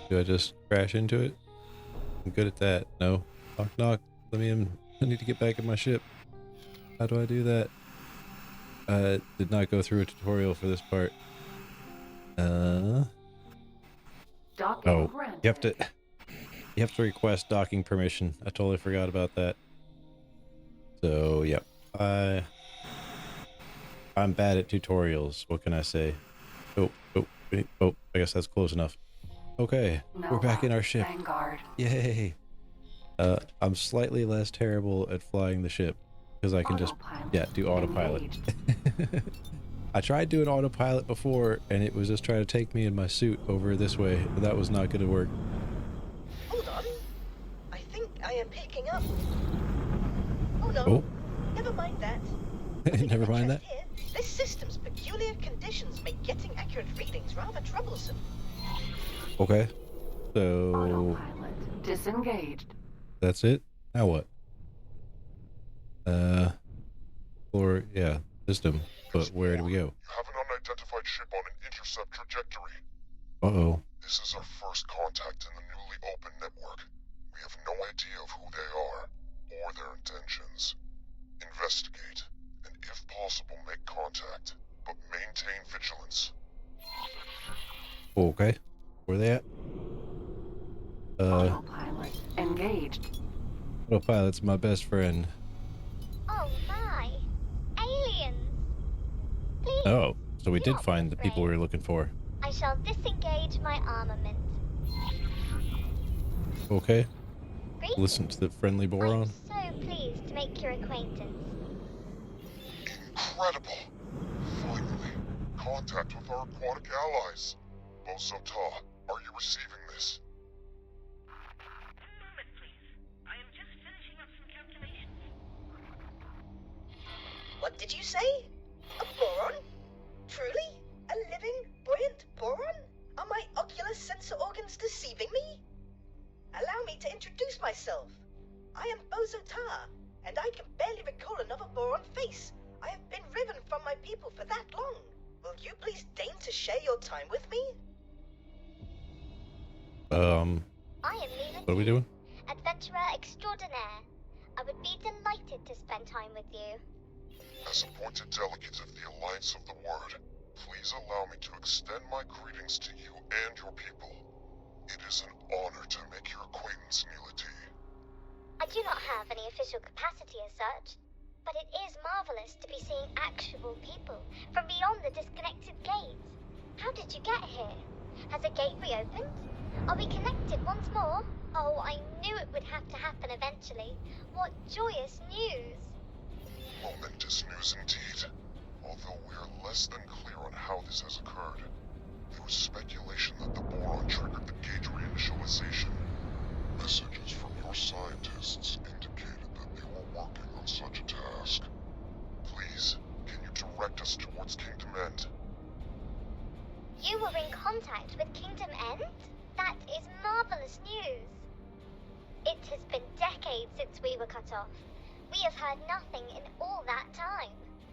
Do I just crash into it? I'm good at that. No. Knock, knock. Let me in. I need to get back in my ship. How do I do that? Did not go through a tutorial for this part. Docking Oh, granted. you have to request docking permission. I totally forgot about that. So, yep. I'm bad at tutorials. What can I say? Oh, I guess that's close enough. Okay, we're back in our ship. Vanguard. Yay! I'm slightly less terrible at flying the ship because I can just, do autopilot. I tried doing autopilot before and it was just trying to take me in my suit over this way, but that was not going to work. Hold on. I think I am picking up. Oh no. Oh. Never mind that. Never mind that. Here, this system's peculiar conditions make getting accurate readings rather troublesome. Okay. So Autopilot disengaged. that's it? Now what? Or yeah, system. But where do we go? You have an unidentified ship on an intercept trajectory. Uh-oh. This is our first contact in the newly opened network. We have no idea of who they are, or their intentions. Investigate, and if possible, make contact, but maintain vigilance. Okay. Where they at? Autopilot engaged. Autopilot's my best friend. Oh my! Aliens! Please, Oh, so we do did not find the be people we afraid. were looking for. I shall disengage my armament. Okay. Greetings. Listen to the friendly Boron. I'm so pleased to make your acquaintance. Incredible! Finally, contact with our aquatic allies. Bosota, are you receiving this? One moment, please. I am just finishing up some calculations. What did you say? A boron? Truly? A living, buoyant boron? Are my ocular sensor organs deceiving me? Allow me to introduce myself. I am Bosota, and I can barely recall another boron face. I have been riven from my people for that long. Will you please deign to share your time with me? I am Lila, What are we doing? adventurer extraordinaire. I would be delighted to spend time with you. As appointed delegate of the Alliance of the Word, please allow me to extend my greetings to you and your people. It is an honor to make your acquaintance, Neela T. I do not have any official capacity as such, but it is marvelous to be seeing actual people from beyond the disconnected gates. How did you get here? Has a gate reopened? Are we connected once more? Oh, I knew it would have to happen eventually. What joyous news! Momentous news indeed. Although we are less than clear on how this has occurred. There was speculation that the Boron triggered the gauge reinitialization. Messages from your scientists indicated that they were working on such a task. Please, can you direct us towards Kingdom End? You were in contact with Kingdom End? That is marvelous news. It has been decades since we were cut off. We have heard nothing in all that time.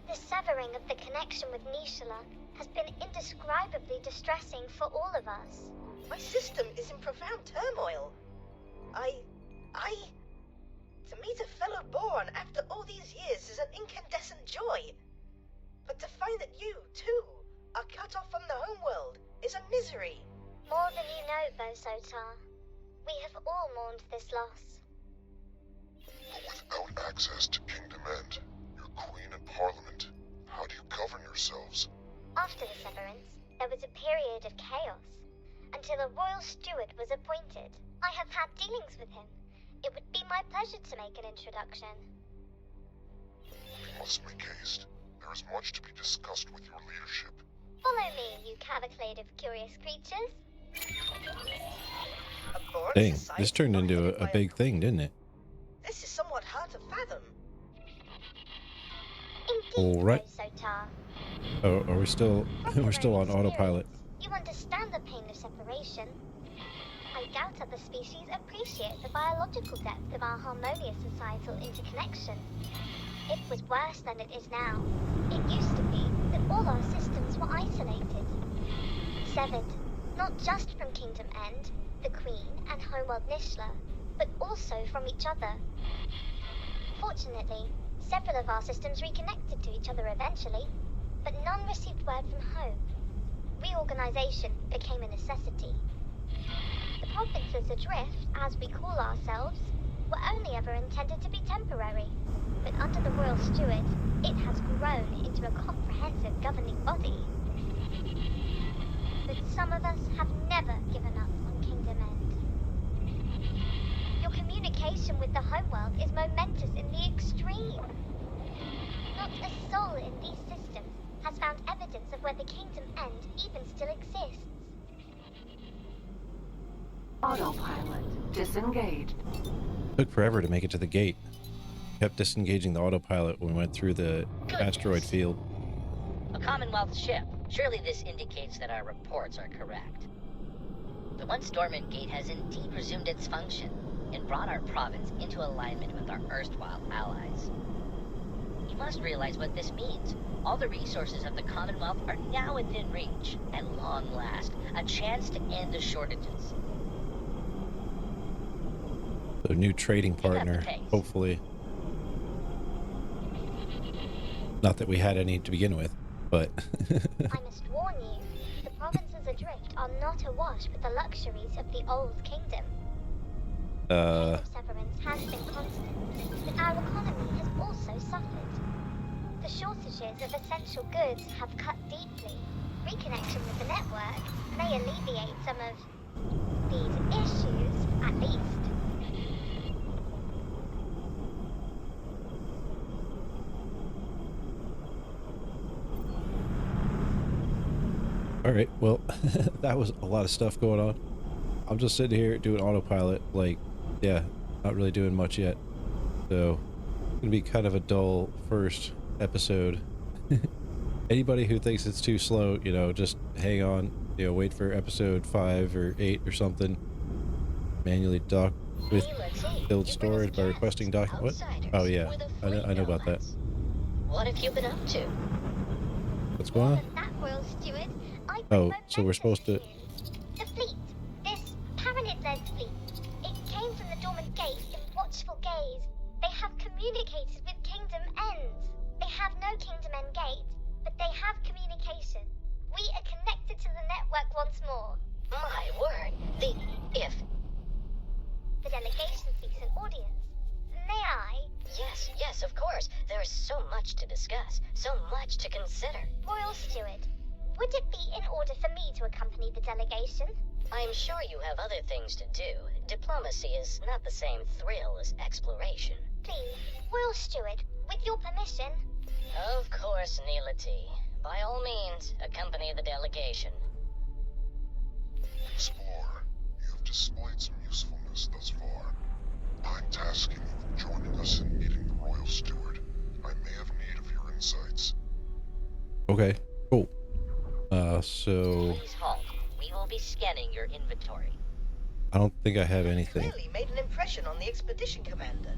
The severing of the connection with Nishala has been indescribably distressing for all of us. My system is in profound turmoil. To meet a fellow Boron after all these years is an incandescent joy. But to find that you, too, are cut off from the homeworld is a misery. More than you know, Bosota. We have all mourned this loss. But without access to Kingdom End, your Queen and Parliament, how do you govern yourselves? After the severance, There was a period of chaos, until a royal steward was appointed. I have had dealings with him. It would be my pleasure to make an introduction. We must make haste. There is much to be discussed with your leadership. Follow me, you cavalcade of curious creatures. A Boron Dang, society this turned into headed a by big thing, didn't it? This is somewhat hard to fathom. Indeed, All right. Sotar. Oh, are we still? From We're still your on own autopilot. experience, you understand the pain of separation. I doubt other species appreciate the biological depth of our harmonious societal interconnection. It was worse than it is now. It used to be that all our systems were isolated. Severed, not just from Kingdom End, the Queen, and Homeworld Nishla, but also from each other. Fortunately, several of our systems reconnected to each other eventually, but none received word from home. Reorganization became a necessity. The provinces adrift, as we call ourselves, were only ever intended to be temporary, but under the Royal Steward, it has grown into a comprehensive governing body. But some of us have never given up on Kingdom End. Your communication with the homeworld is momentous in the extreme. Not a soul in these systems has found evidence of where the Kingdom End even still exists. Autopilot disengaged. Took forever to make it to the gate. Kept disengaging the autopilot when we went through the asteroid field. A Commonwealth ship. Surely this indicates that our reports are correct. The once dormant gate has indeed resumed its function and brought our province into alignment with our erstwhile allies. You must realize what this means. All the resources of the Commonwealth are now within reach. At long last, a chance to end the shortages. So new trading partner, hopefully. Not that we had any to begin with, but... I must warn you, the provinces adrift are not awash with the luxuries of the old kingdom. Severance has been constant, but our economy has also suffered. The shortages of essential goods have cut deeply. Reconnection with the network may alleviate some of these issues, at least. All right, well, that was a lot of stuff going on. I'm just sitting here doing autopilot, like, yeah, not really doing much yet. So, it's gonna be kind of a dull first episode. Anybody who thinks it's too slow, you know, just hang on, you know, wait for episode 5 or 8 or something. Manually dock with build storage by requesting document. What? Oh yeah, I know about that. What have you been up to? What's going on? That Royal Steward, Oh, so we're supposed to... The fleet, this Paranid-led fleet, it came from the dormant gate in watchful gaze. They have communicated with Kingdom Ends. They have no Kingdom End gate, but they have communication. We are connected to the network once more. My word, if... The delegation seeks an audience. May I? Yes, of course. There is so much to discuss, so much to consider. Royal Steward, would it be in order for me to accompany the delegation? I'm sure you have other things to do. Diplomacy is not the same thrill as exploration. Please, Royal Steward, with your permission. Of course, Neelity. By all means, accompany the delegation. Explorer, you have displayed some usefulness thus far. I'm tasking you with joining us in meeting the Royal Steward. I may have need of your insights. Okay, cool. So... Please halt. We will be scanning your inventory. I don't think I have anything. Clearly made an impression on the expedition commander.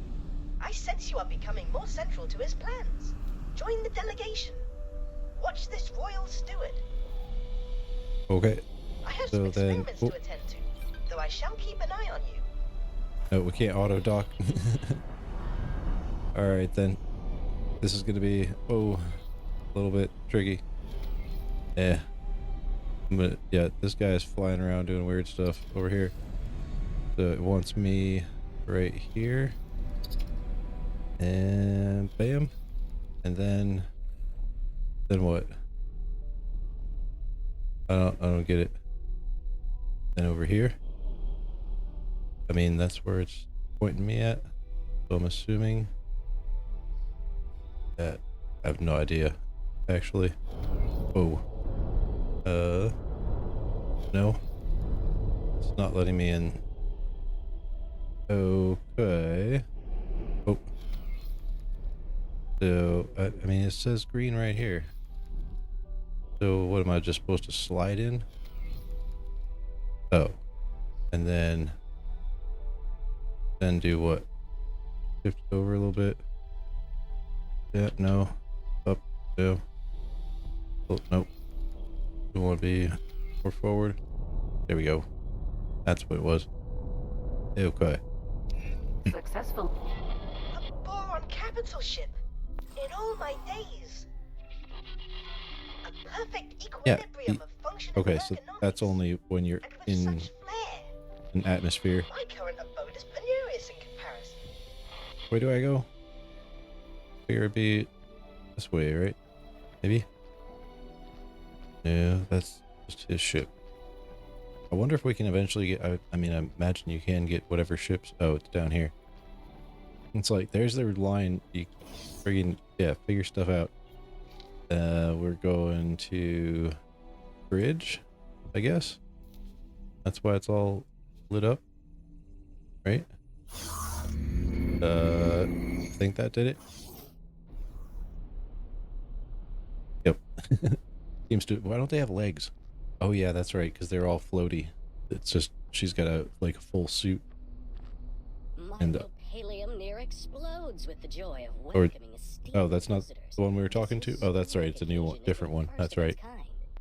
I sense you are becoming more central to his plans. Join the delegation. Watch this Royal Steward. Okay. I have So some then... experiments to attend to, though I shall keep an eye on you. No, we can't auto dock. Alright then. This is gonna be, a little bit tricky. Yeah. Yeah, this guy is flying around doing weird stuff over here. So it wants me right here. And bam. And then what? I don't get it. And over here, I mean, that's where it's pointing me at. So I'm assuming that I have no idea, actually. Oh, no, it's not letting me in. Okay. Oh, so I mean, it says green right here. So what am I just supposed to slide in? Oh, and then do what? Shift over a little bit. Yeah, no. Up, no. Oh, nope. We want to be more forward. There we go. That's what it was. Okay. Successful. A Boron capital ship. In all my days. A perfect equilibrium of functioning Okay, so that's only when you're in an atmosphere. My current abode is penurious in comparison. Where do I go? Here would be this way, right? Maybe? Yeah, that's just his ship. I wonder if we can eventually get, I mean, I imagine you can get whatever ships. Oh, it's down here. It's like, there's their line. You friggin', yeah, figure stuff out. We're going to bridge, I guess. That's why it's all lit up, right? I think that did it. Yep. Seems to. Why don't they have legs? Oh yeah, that's right, because they're all floaty. It's just she's got a full suit. And Helium near explodes with the joy of welcoming esteemed oh, that's not visitors. the one we were talking to. Oh, that's right. It's a new one, different one. That's right.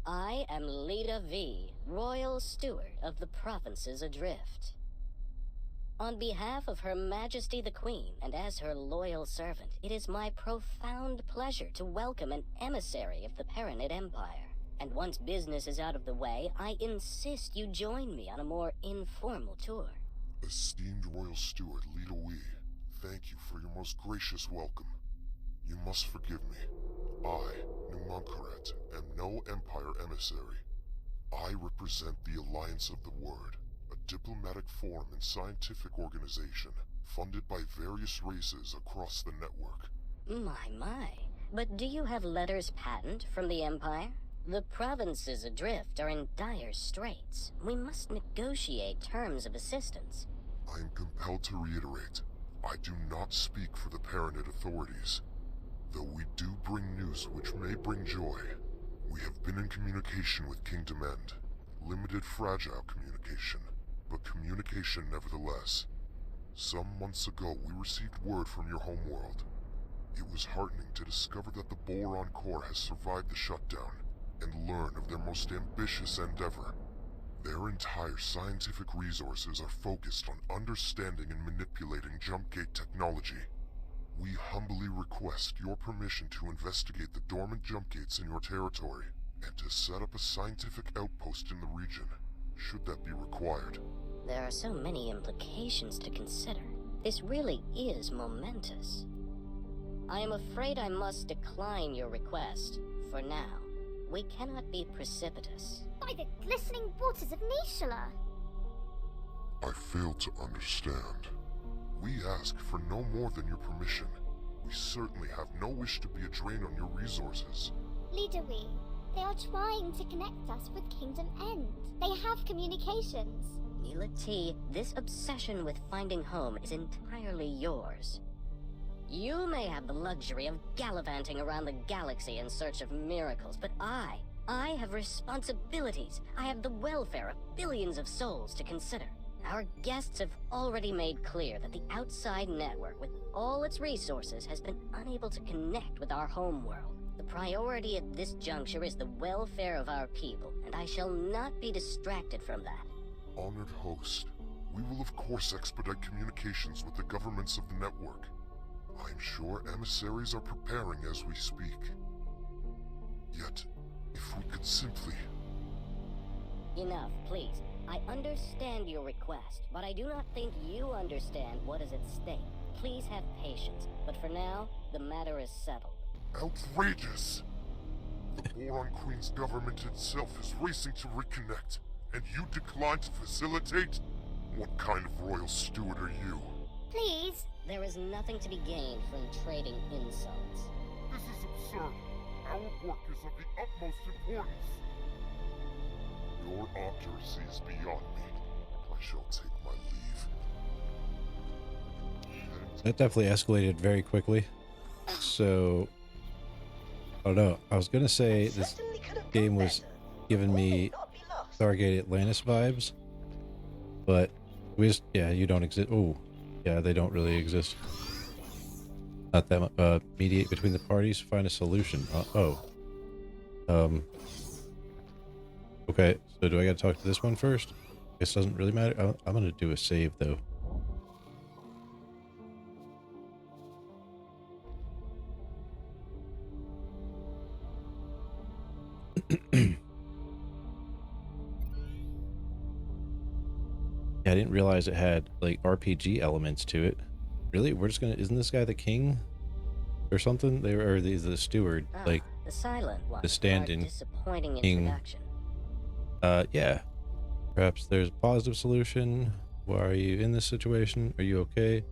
I am Leda V, Royal Steward of the Provinces Adrift. On behalf of Her Majesty the Queen, and as her loyal servant, it is my profound pleasure to welcome an emissary of the Paranid Empire. And once business is out of the way, I insist you join me on a more informal tour. Esteemed Royal Steward Leda Wee, thank you for your most gracious welcome. You must forgive me. I, Numankaret, am no Empire emissary. I represent the Alliance of the Word, a diplomatic forum and scientific organization funded by various races across the network. My. But do you have letters patent from the Empire? The provinces adrift are in dire straits. We must negotiate terms of assistance. I am compelled to reiterate, I do not speak for the Paranid authorities. Though we do bring news which may bring joy. We have been in communication with Kingdom End. Limited fragile communication, but communication nevertheless. Some months ago we received word from your homeworld. It was heartening to discover that the Boron core has survived the shutdown, and learn of their most ambitious endeavor. Their entire scientific resources are focused on understanding and manipulating jump gate technology. We humbly request your permission to investigate the dormant jump gates in your territory, and to set up a scientific outpost in the region, should that be required. There are so many implications to consider. This really is momentous. I am afraid I must decline your request, for now. We cannot be precipitous. By the glistening waters of Nishala! I fail to understand. We ask for no more than your permission. We certainly have no wish to be a drain on your resources. Leda Wee, they are trying to connect us with Kingdom End. They have communications. Mila T, this obsession with finding home is entirely yours. You may have the luxury of gallivanting around the galaxy in search of miracles, but I have responsibilities. I have the welfare of billions of souls to consider. Our guests have already made clear that the outside network, with all its resources, has been unable to connect with our homeworld. The priority at this juncture is the welfare of our people, and I shall not be distracted from that. Honored host, we will of course expedite communications with the governments of the network. I'm sure emissaries are preparing as we speak. Yet, if we could simply... Enough, please. I understand your request, but I do not think you understand what is at stake. Please have patience, but for now, the matter is settled. Outrageous! The Boron Queen's government itself is racing to reconnect, and you decline to facilitate? What kind of royal steward are you? Please? There is nothing to be gained from trading insults. This is absurd. Our work is of the utmost importance. Your obduracy is beyond me. I shall take my leave. That definitely escalated very quickly. So, I don't know. I was gonna say this game was giving me Stargate Atlantis vibes, but we just, yeah, you don't exist. Oh, yeah, they don't really exist. Not that much. Mediate between the parties, find a solution. Okay, so do I gotta talk to this one first? This doesn't really matter. I'm gonna do a save though. Yeah, I didn't realize it had like RPG elements to it. Really? We're just gonna, isn't this guy the king or something? They were, or the steward, like the silent one. The stand-in Disappointing king. introduction. Yeah. Perhaps there's a positive solution. Why are you in this situation? Are you okay?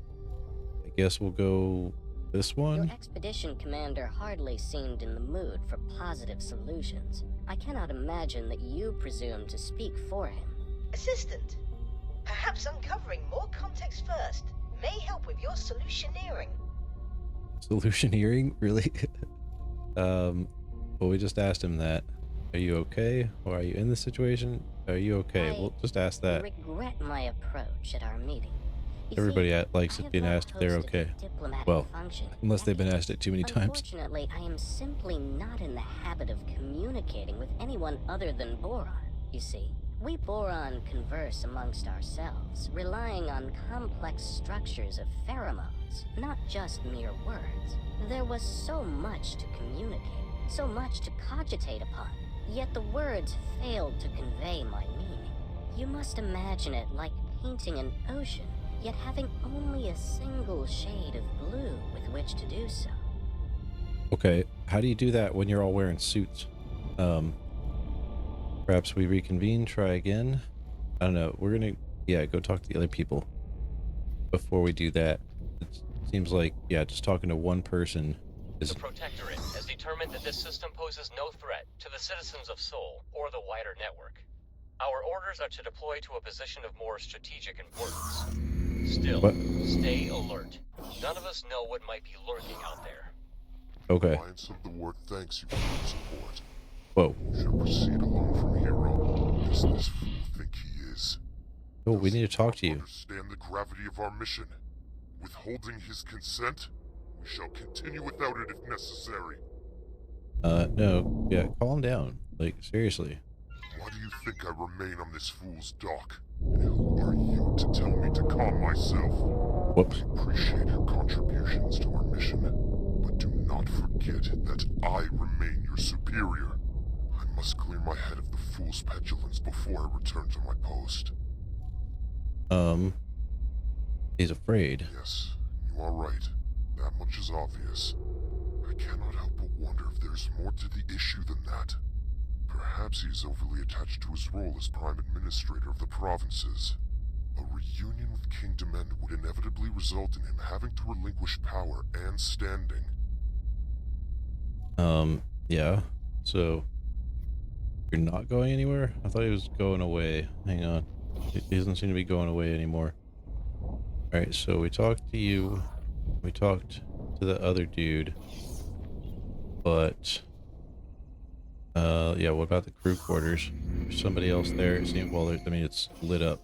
I guess we'll go this one. Your expedition commander hardly seemed in the mood for positive solutions. I cannot imagine that you presume to speak for him. Assistant, perhaps uncovering more context first may help with your solutioneering. Solutioneering? Really? Well, we just asked him that. Are you okay? Or are you in this situation? Are you okay? We'll just ask that. I regret my approach at our meeting. Everybody likes it being asked if they're okay. Well, unless they've been asked it too many times. Unfortunately, I am simply not in the habit of communicating with anyone other than Boron, you see. We Boron converse amongst ourselves, relying on complex structures of pheromones, not just mere words. There was so much to communicate, so much to cogitate upon, yet the words failed to convey my meaning. You must imagine it like painting an ocean, yet having only a single shade of blue with which to do so. Okay, how do you do that when you're all wearing suits? Perhaps we reconvene, try again. I don't know. We're gonna, yeah, go talk to the other people before we do that. It seems like, yeah, just talking to one person is... The Protectorate has determined that this system poses no threat to the citizens of Sol or the wider network. Our orders are to deploy to a position of more strategic importance. Still, stay alert. None of us know what might be lurking out there. Okay. Alliance of the Ward thanks you for your support. Whoa. You should proceed alone from here on. Does this fool think he is? Oh, we need to talk to you. Understand the gravity of our mission. Withholding his consent, we shall continue without it if necessary. No. Yeah, calm down. Like, seriously. Why do you think I remain on this fool's dock? And who are you to tell me to calm myself? Whoops. I appreciate your contributions to our mission, but do not forget that I remain your superior. I must clear my head of the fool's petulance before I return to my post. He's afraid. Yes, you are right. That much is obvious. I cannot help but wonder if there's more to the issue than that. Perhaps he is overly attached to his role as Prime Administrator of the provinces. A reunion with Kingdom End would inevitably result in him having to relinquish power and standing. Yeah. So, you're not going anywhere? I thought he was going away. Hang on. He doesn't seem to be going away anymore. Alright, so we talked to you. We talked to the other dude. But... yeah, what about the crew quarters? There's somebody else there. It seems, well, I mean, it's lit up.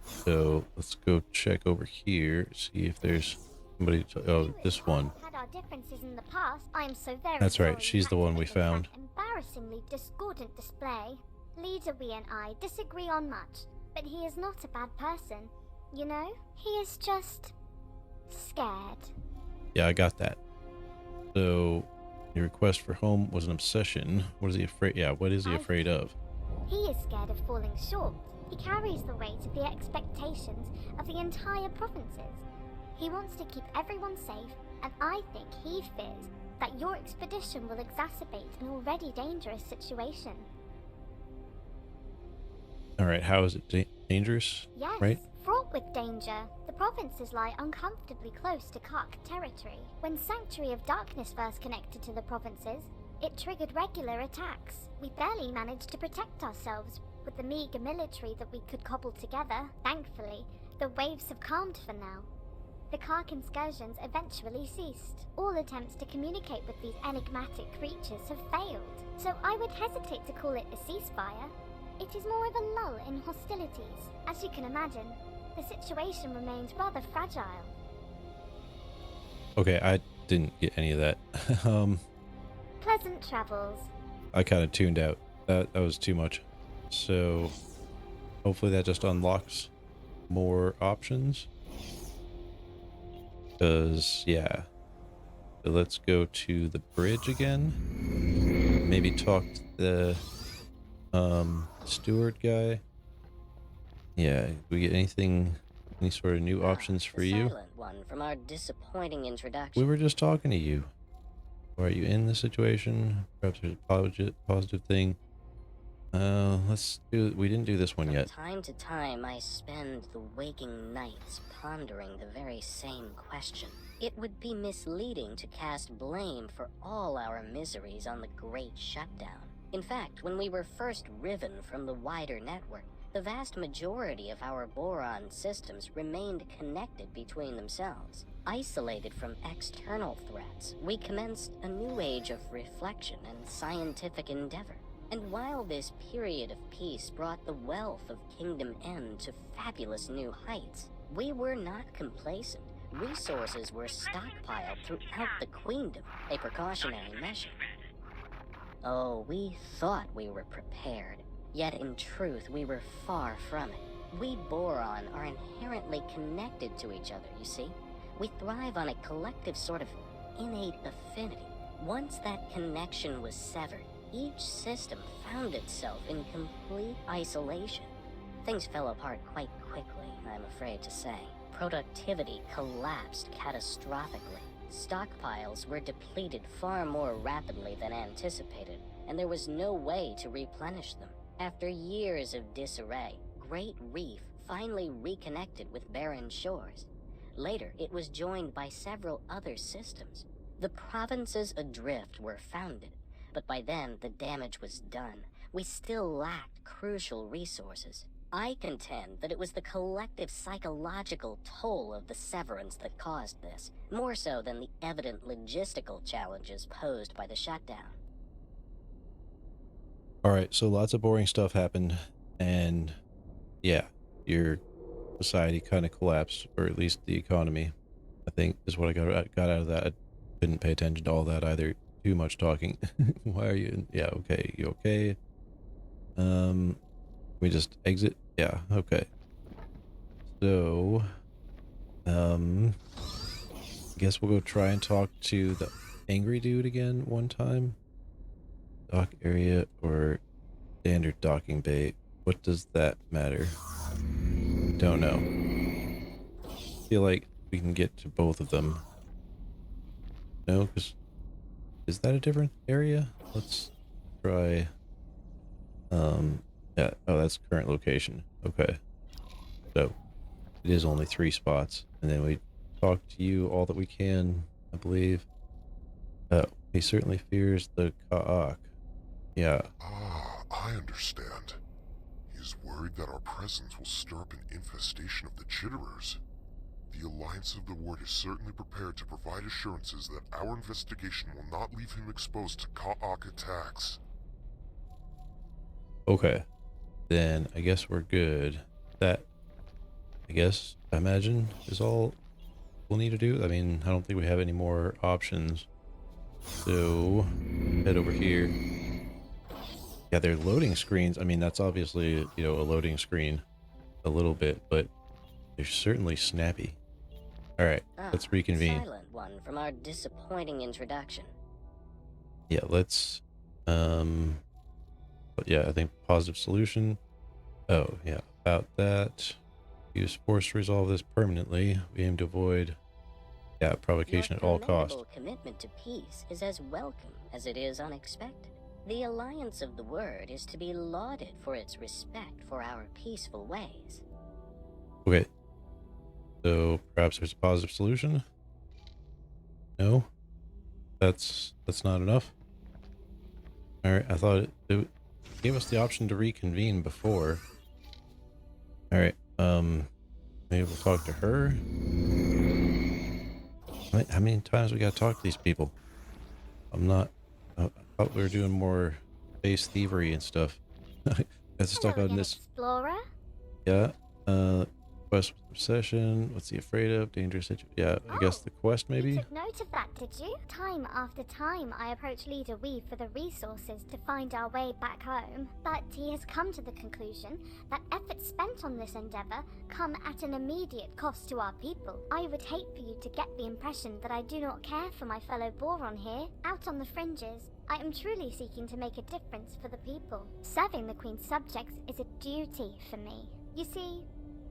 So let's go check over here, see if there's somebody. Oh, this one. Had our differences in the past. I'm so very That's right. sorry She's the one we found. Embarrassingly discordant display. Leader we and I disagree on much, but he is not a bad person. You know, he is just scared. Yeah, I got that. So. Your request for home was an obsession. What is he afraid? Yeah, what is he afraid of? He is scared of falling short. He carries the weight of the expectations of the entire provinces. He wants to keep everyone safe, and I think he fears that your expedition will exacerbate an already dangerous situation. Alright, how is it dangerous? Yes, Right? fraught with danger. The provinces lie uncomfortably close to Kark territory. When Sanctuary of Darkness first connected to the provinces, it triggered regular attacks. We barely managed to protect ourselves with the meager military that we could cobble together. Thankfully, the waves have calmed for now. The Kark incursions eventually ceased. All attempts to communicate with these enigmatic creatures have failed, so I would hesitate to call it a ceasefire. It is more of a lull in hostilities. As you can imagine, the situation remains rather fragile. Okay, I didn't get any of that. Pleasant travels. I kind of tuned out. That was too much. So hopefully that just unlocks more options. Because, yeah. So let's go to the bridge again. Maybe talk to the steward guy. Yeah, do we get anything, any sort of new options for the you? Silent one from our disappointing introduction. We were just talking to you. Or are you in this situation? Perhaps there's a positive thing. We didn't do this one yet. From time to time, I spend the waking nights pondering the very same question. It would be misleading to cast blame for all our miseries on the Great Shutdown. In fact, when we were first riven from the wider network, the vast majority of our Boron systems remained connected between themselves. Isolated from external threats, we commenced a new age of reflection and scientific endeavor. And while this period of peace brought the wealth of Kingdom N to fabulous new heights, we were not complacent. Resources were stockpiled throughout the Queendom, a precautionary measure. Oh, we thought we were prepared, yet in truth we were far from it. We Boron are inherently connected to each other, you see? We thrive on a collective sort of innate affinity. Once that connection was severed, each system found itself in complete isolation. Things fell apart quite quickly, I'm afraid to say. Productivity collapsed catastrophically. Stockpiles were depleted far more rapidly than anticipated, and there was no way to replenish them. After years of disarray, Great Reef finally reconnected with barren shores. Later, it was joined by several other systems. The provinces adrift were founded, but by then the damage was done. We still lacked crucial resources. I contend that it was the collective psychological toll of the severance that caused this, more so than the evident logistical challenges posed by the shutdown. Alright, so lots of boring stuff happened, and yeah, your society kind of collapsed, or at least the economy, I think, is what I got out of that. I didn't pay attention to all that either. Too much talking. Why are you? Yeah, okay. You okay? We just exit? Yeah, okay. So, I guess we'll go try and talk to the angry dude again one time. Dock area or standard docking bay. What does that matter? Don't know. Feel like we can get to both of them. No, because is that a different area? Let's try. Yeah. Oh, that's current location. Okay. So it is only 3 spots, and then we talk to you all that we can, I believe. He certainly fears the Ka'ak. Yeah. Ah, I understand. He is worried that our presence will stir up an infestation of the Chitterers. The Alliance of the Ward is certainly prepared to provide assurances that our investigation will not leave him exposed to Ka'ak attacks. Okay. Then I guess we're good. That, I guess, I imagine, is all we'll need to do. I mean, I don't think we have any more options. So, head over here. Yeah, they're loading screens. I mean, that's obviously, you know, a loading screen a little bit, but they're certainly snappy. Alright, let's reconvene. Silent one from our disappointing introduction. Yeah, let's, but yeah, I think positive solution. Oh, yeah, about that. Use force to resolve this permanently. We aim to avoid Yeah, provocation at all costs. Your commitment to peace is as welcome as it is unexpected. The Alliance of the Word is to be lauded for its respect for our peaceful ways. Okay. So perhaps there's a positive solution? No? That's not enough? Alright, I thought it gave us the option to reconvene before. Alright, maybe we'll talk to her. How many times we gotta talk to these people? I thought we were doing more space thievery and stuff. Got stuck on this. Explorer? Yeah. Quest with obsession. What's he afraid of? Dangerous situation. Yeah, I guess the quest maybe. You took note of that, did you? Time after time, I approach Leader Weave for the resources to find our way back home, but he has come to the conclusion that efforts spent on this endeavor come at an immediate cost to our people. I would hate for you to get the impression that I do not care for my fellow Boron here. Out on the fringes, I am truly seeking to make a difference for the people. Serving the Queen's subjects is a duty for me. You see,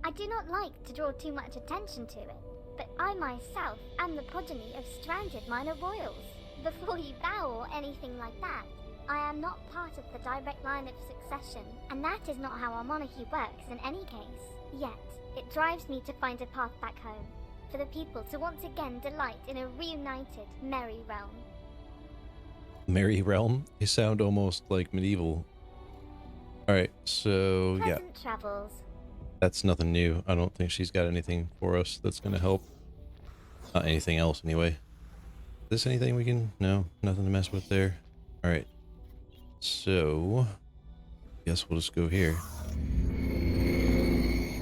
I do not like to draw too much attention to it, but I myself am the progeny of stranded minor royals. Before you bow or anything like that, I am not part of the direct line of succession, and that is not how our monarchy works in any case. Yet, it drives me to find a path back home, for the people to once again delight in a reunited, merry realm. Merry realm? They sound almost like medieval. Alright, so yeah. Pleasant travels. That's nothing new. I don't think she's got anything for us that's going to help. Not anything else, anyway. Is this anything we can... No, nothing to mess with there. Alright. So... guess we'll just go here.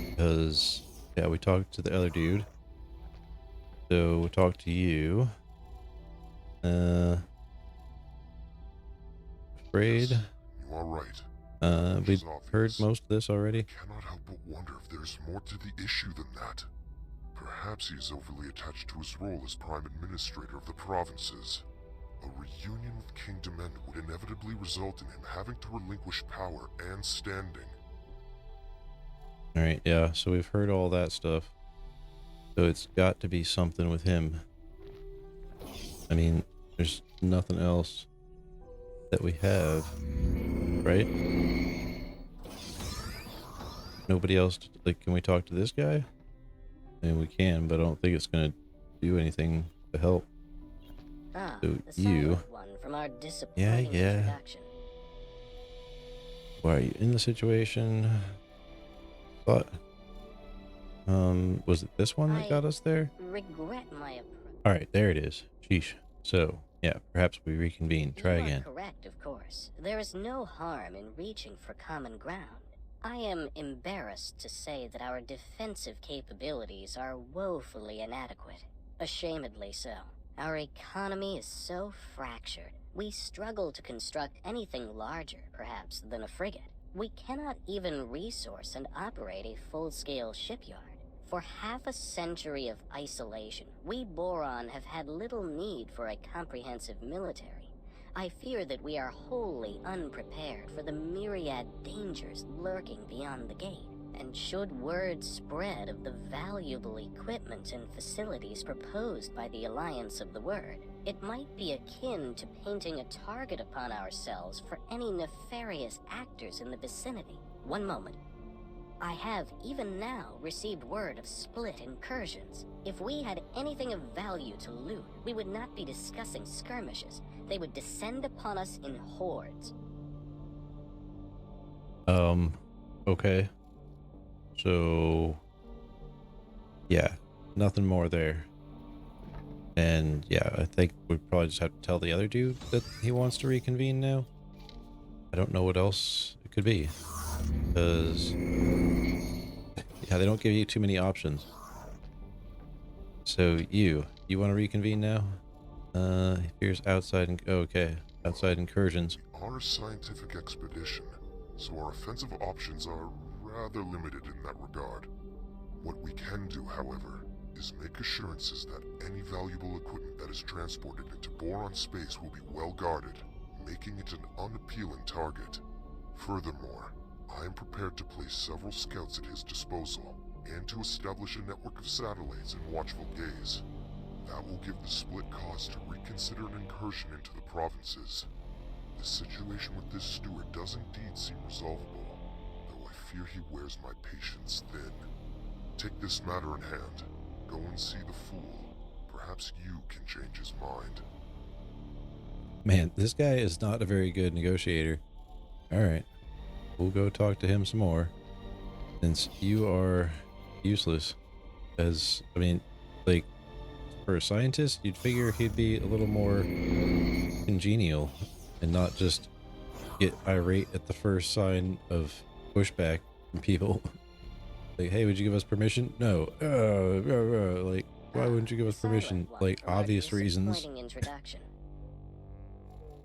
Because... yeah, we talked to the other dude. So, we'll talk to you. Afraid? Yes, you are right. We've heard most of this already. I cannot help but wonder if there's more to the issue than that. Perhaps he is overly attached to his role as Prime Administrator of the provinces. A reunion with Kingdom End would inevitably result in him having to relinquish power and standing. Alright, yeah, so we've heard all that stuff. So it's got to be something with him. I mean, there's nothing else that we have, right? Nobody else, like, can we talk to this guy? I mean, we can, but I don't think it's gonna do anything to help. Ah, So the you, silent one from our disappointing introduction. Why are you in the situation? But, was it this one that got us there? Regret my approach. Alright, there it is. Sheesh. So, yeah, perhaps we reconvene. Try You are again. correct, of course. There is no harm in reaching for common ground. I am embarrassed to say that our defensive capabilities are woefully inadequate. Ashamedly so. Our economy is so fractured. We struggle to construct anything larger, perhaps, than a frigate. We cannot even resource and operate a full-scale shipyard. For half a century of isolation, we Boron have had little need for a comprehensive military. I fear that we are wholly unprepared for the myriad dangers lurking beyond the gate. And should word spread of the valuable equipment and facilities proposed by the Alliance of the Word, it might be akin to painting a target upon ourselves for any nefarious actors in the vicinity. One moment. I have, even now, received word of split incursions. If we had anything of value to loot, we would not be discussing skirmishes. They would descend upon us in hordes. Okay. So, yeah, nothing more there. And yeah, I think we probably just have to tell the other dude that he wants to reconvene now. I don't know what else it could be. Because, yeah, they don't give you too many options. So you want to reconvene now? Here's outside and okay, outside incursions. We are a scientific expedition, so our offensive options are rather limited in that regard. What we can do, however, is make assurances that any valuable equipment that is transported into Boron space will be well guarded, making it an unappealing target. Furthermore, I am prepared to place several scouts at his disposal, and to establish a network of satellites in watchful gaze. That will give the split cause to reconsider an incursion into the provinces. The situation with this steward does indeed seem resolvable, though I fear he wears my patience thin. Take this matter in hand. Go and see the fool. Perhaps you can change his mind. Man, this guy is not a very good negotiator. Alright. We'll go talk to him some more. Since you are useless. As, I mean, like, for a scientist, you'd figure he'd be a little more congenial and not just get irate at the first sign of pushback from people. Like, hey, would you give us permission? No. Like, why wouldn't you give us permission? Like, obvious reasons.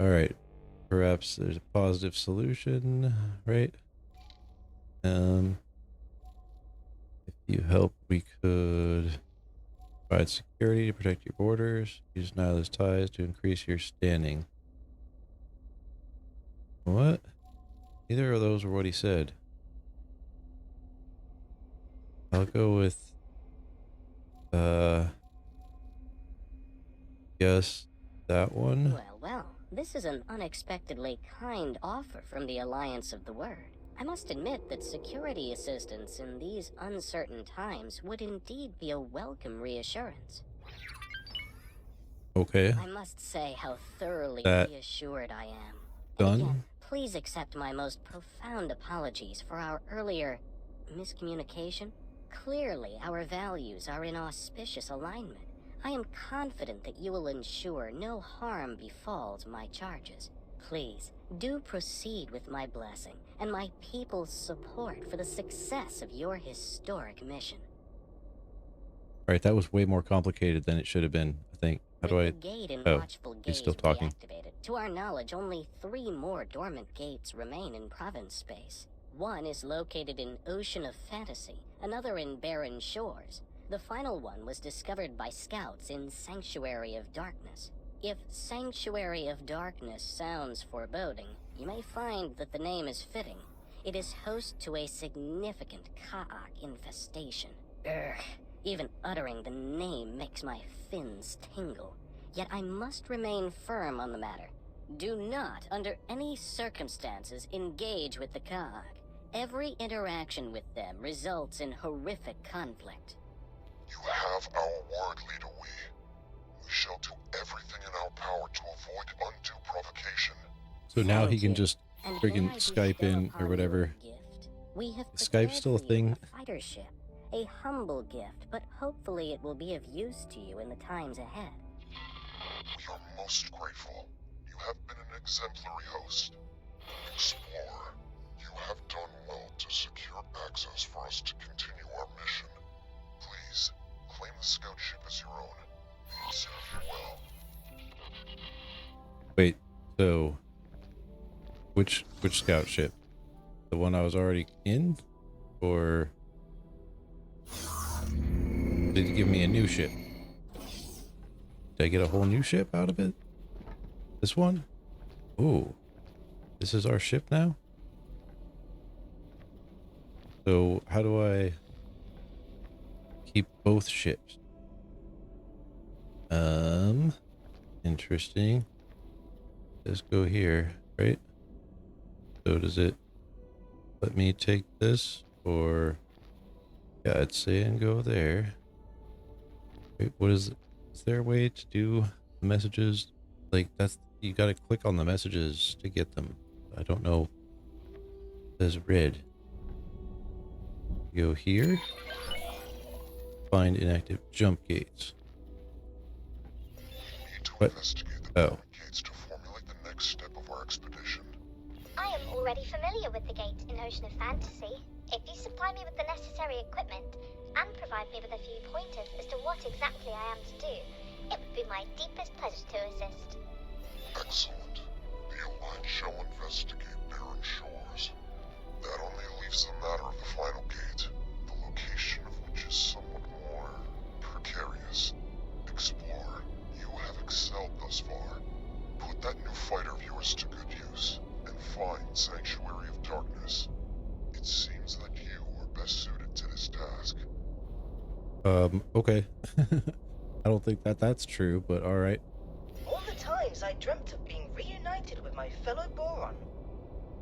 Alright. Perhaps there's a positive solution, right? If you help, we could provide security to protect your borders. Use nihilist ties to increase your standing. What? Neither of those were what he said. I'll go with, guess that one. Well, this is an unexpectedly kind offer from the Alliance of the Word. I must admit that security assistance in these uncertain times would indeed be a welcome reassurance. Okay. I must say how thoroughly reassured I am. Done. Again, please accept my most profound apologies for our earlier miscommunication. Clearly, our values are in auspicious alignment. I am confident that you will ensure no harm befalls my charges. Please, do proceed with my blessing and my people's support for the success of your historic mission. Alright, that was way more complicated than it should have been, I think. How do I... Oh, he's still talking. To our knowledge, only 3 more dormant gates remain in province space. One is located in Ocean of Fantasy, another in Barren Shores. The final one was discovered by scouts in Sanctuary of Darkness. If Sanctuary of Darkness sounds foreboding, you may find that the name is fitting. It is host to a significant Ka'ak infestation. Even uttering the name makes my fins tingle. Yet I must remain firm on the matter. Do not, under any circumstances, engage with the Ka'ak. Every interaction with them results in horrific conflict. You have our word, Leader Wee. We shall do everything in our power to avoid undue provocation. So now he can just friggin' Skype in or whatever. We have Is Skype still a thing? A fighter ship. A humble gift, but hopefully it will be of use to you in the times ahead. We are most grateful. You have been an exemplary host. Explorer, you have done well to secure access for us to continue our mission. Please, claim the scout ship as your own. May it serve you well. Wait, so... Which scout ship? The one I was already in? Or... Did he give me a new ship? Did I get a whole new ship out of it? This one? Ooh. This is our ship now? So, how do I keep both ships? Interesting. Let's go here, right? So does it let me take this, or yeah, it's saying go there. Wait, what is it? Is there a way to do the messages? Like that's, you gotta click on the messages to get them. I don't know. It says red. Go here. Find inactive jump gates. What? Oh. Gates to formulate the next step of our expedition. I am already familiar with the gate in Ocean of Fantasy. If you supply me with the necessary equipment and provide me with a few pointers as to what exactly I am to do, it would be my deepest pleasure to assist. Excellent. The Alliance shall investigate Barren Shores. That only leaves the matter of the final gate, the location of which is somewhat more precarious. Explorer, you have excelled thus far. Put that new fighter of yours to good use, and find Sanctuary of Darkness. It seems that you are best suited to this task. Okay. I don't think that that's true, but all right. All the times I dreamt of being reunited with my fellow Boron,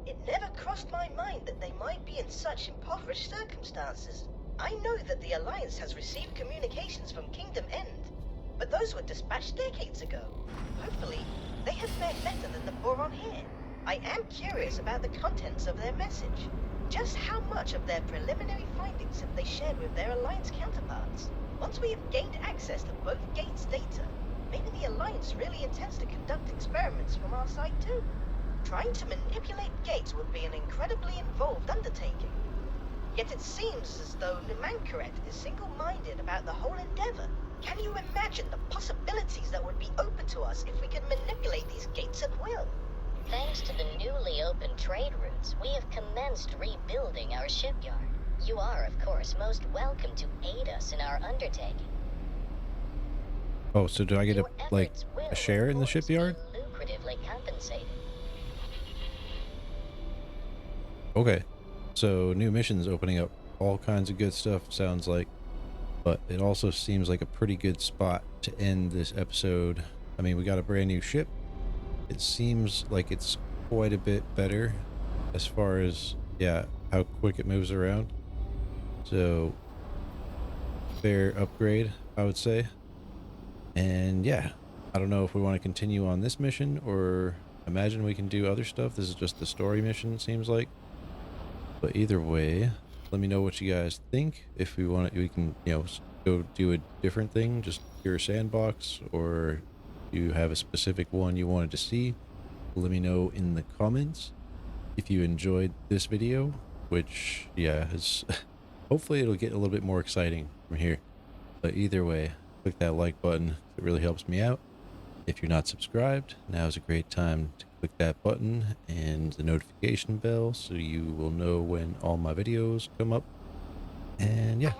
it never crossed my mind that they might be in such impoverished circumstances. I know that the Alliance has received communications from Kingdom End, but those were dispatched decades ago. Hopefully, they have fared better than the Boron here. I am curious about the contents of their message. Just how much of their preliminary findings have they shared with their Alliance counterparts? Once we have gained access to both Gates' data, maybe the Alliance really intends to conduct experiments from our side too. Trying to manipulate Gates would be an incredibly involved undertaking. Yet it seems as though Numankaret is single-minded about the whole endeavor. Can you imagine the possibilities that would be open to us if we could manipulate these Gates at will? Thanks to the newly opened trade routes, we have commenced rebuilding our shipyard. You are, of course, most welcome to aid us in our undertaking. Oh, so do I get a share in the shipyard? Lucratively compensated. Okay. So new missions opening up, all kinds of good stuff, sounds like. But it also seems like a pretty good spot to end this episode. I mean, we got a brand new ship. It seems like it's quite a bit better as far as, yeah, how quick it moves around. So, fair upgrade, I would say. And yeah, I don't know if we want to continue on this mission or imagine we can do other stuff. This is just the story mission, it seems like. But either way, let me know what you guys think. If we want, we can, you know, go do a different thing, just pure sandbox, or you have a specific one you wanted to see. Let me know in the comments. If you enjoyed this video, which, yeah, is hopefully it'll get a little bit more exciting from here. But either way, click that like button. It really helps me out. If you're not subscribed, now is a great time to click that button and the notification bell so you will know when all my videos come up. And yeah.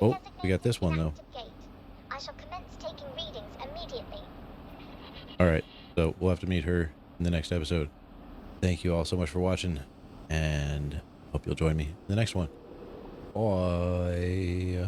Oh, we got this one though. I shall commence taking readings immediately. Alright, so we'll have to meet her in the next episode. Thank you all so much for watching, and hope you'll join me in the next one. Bye.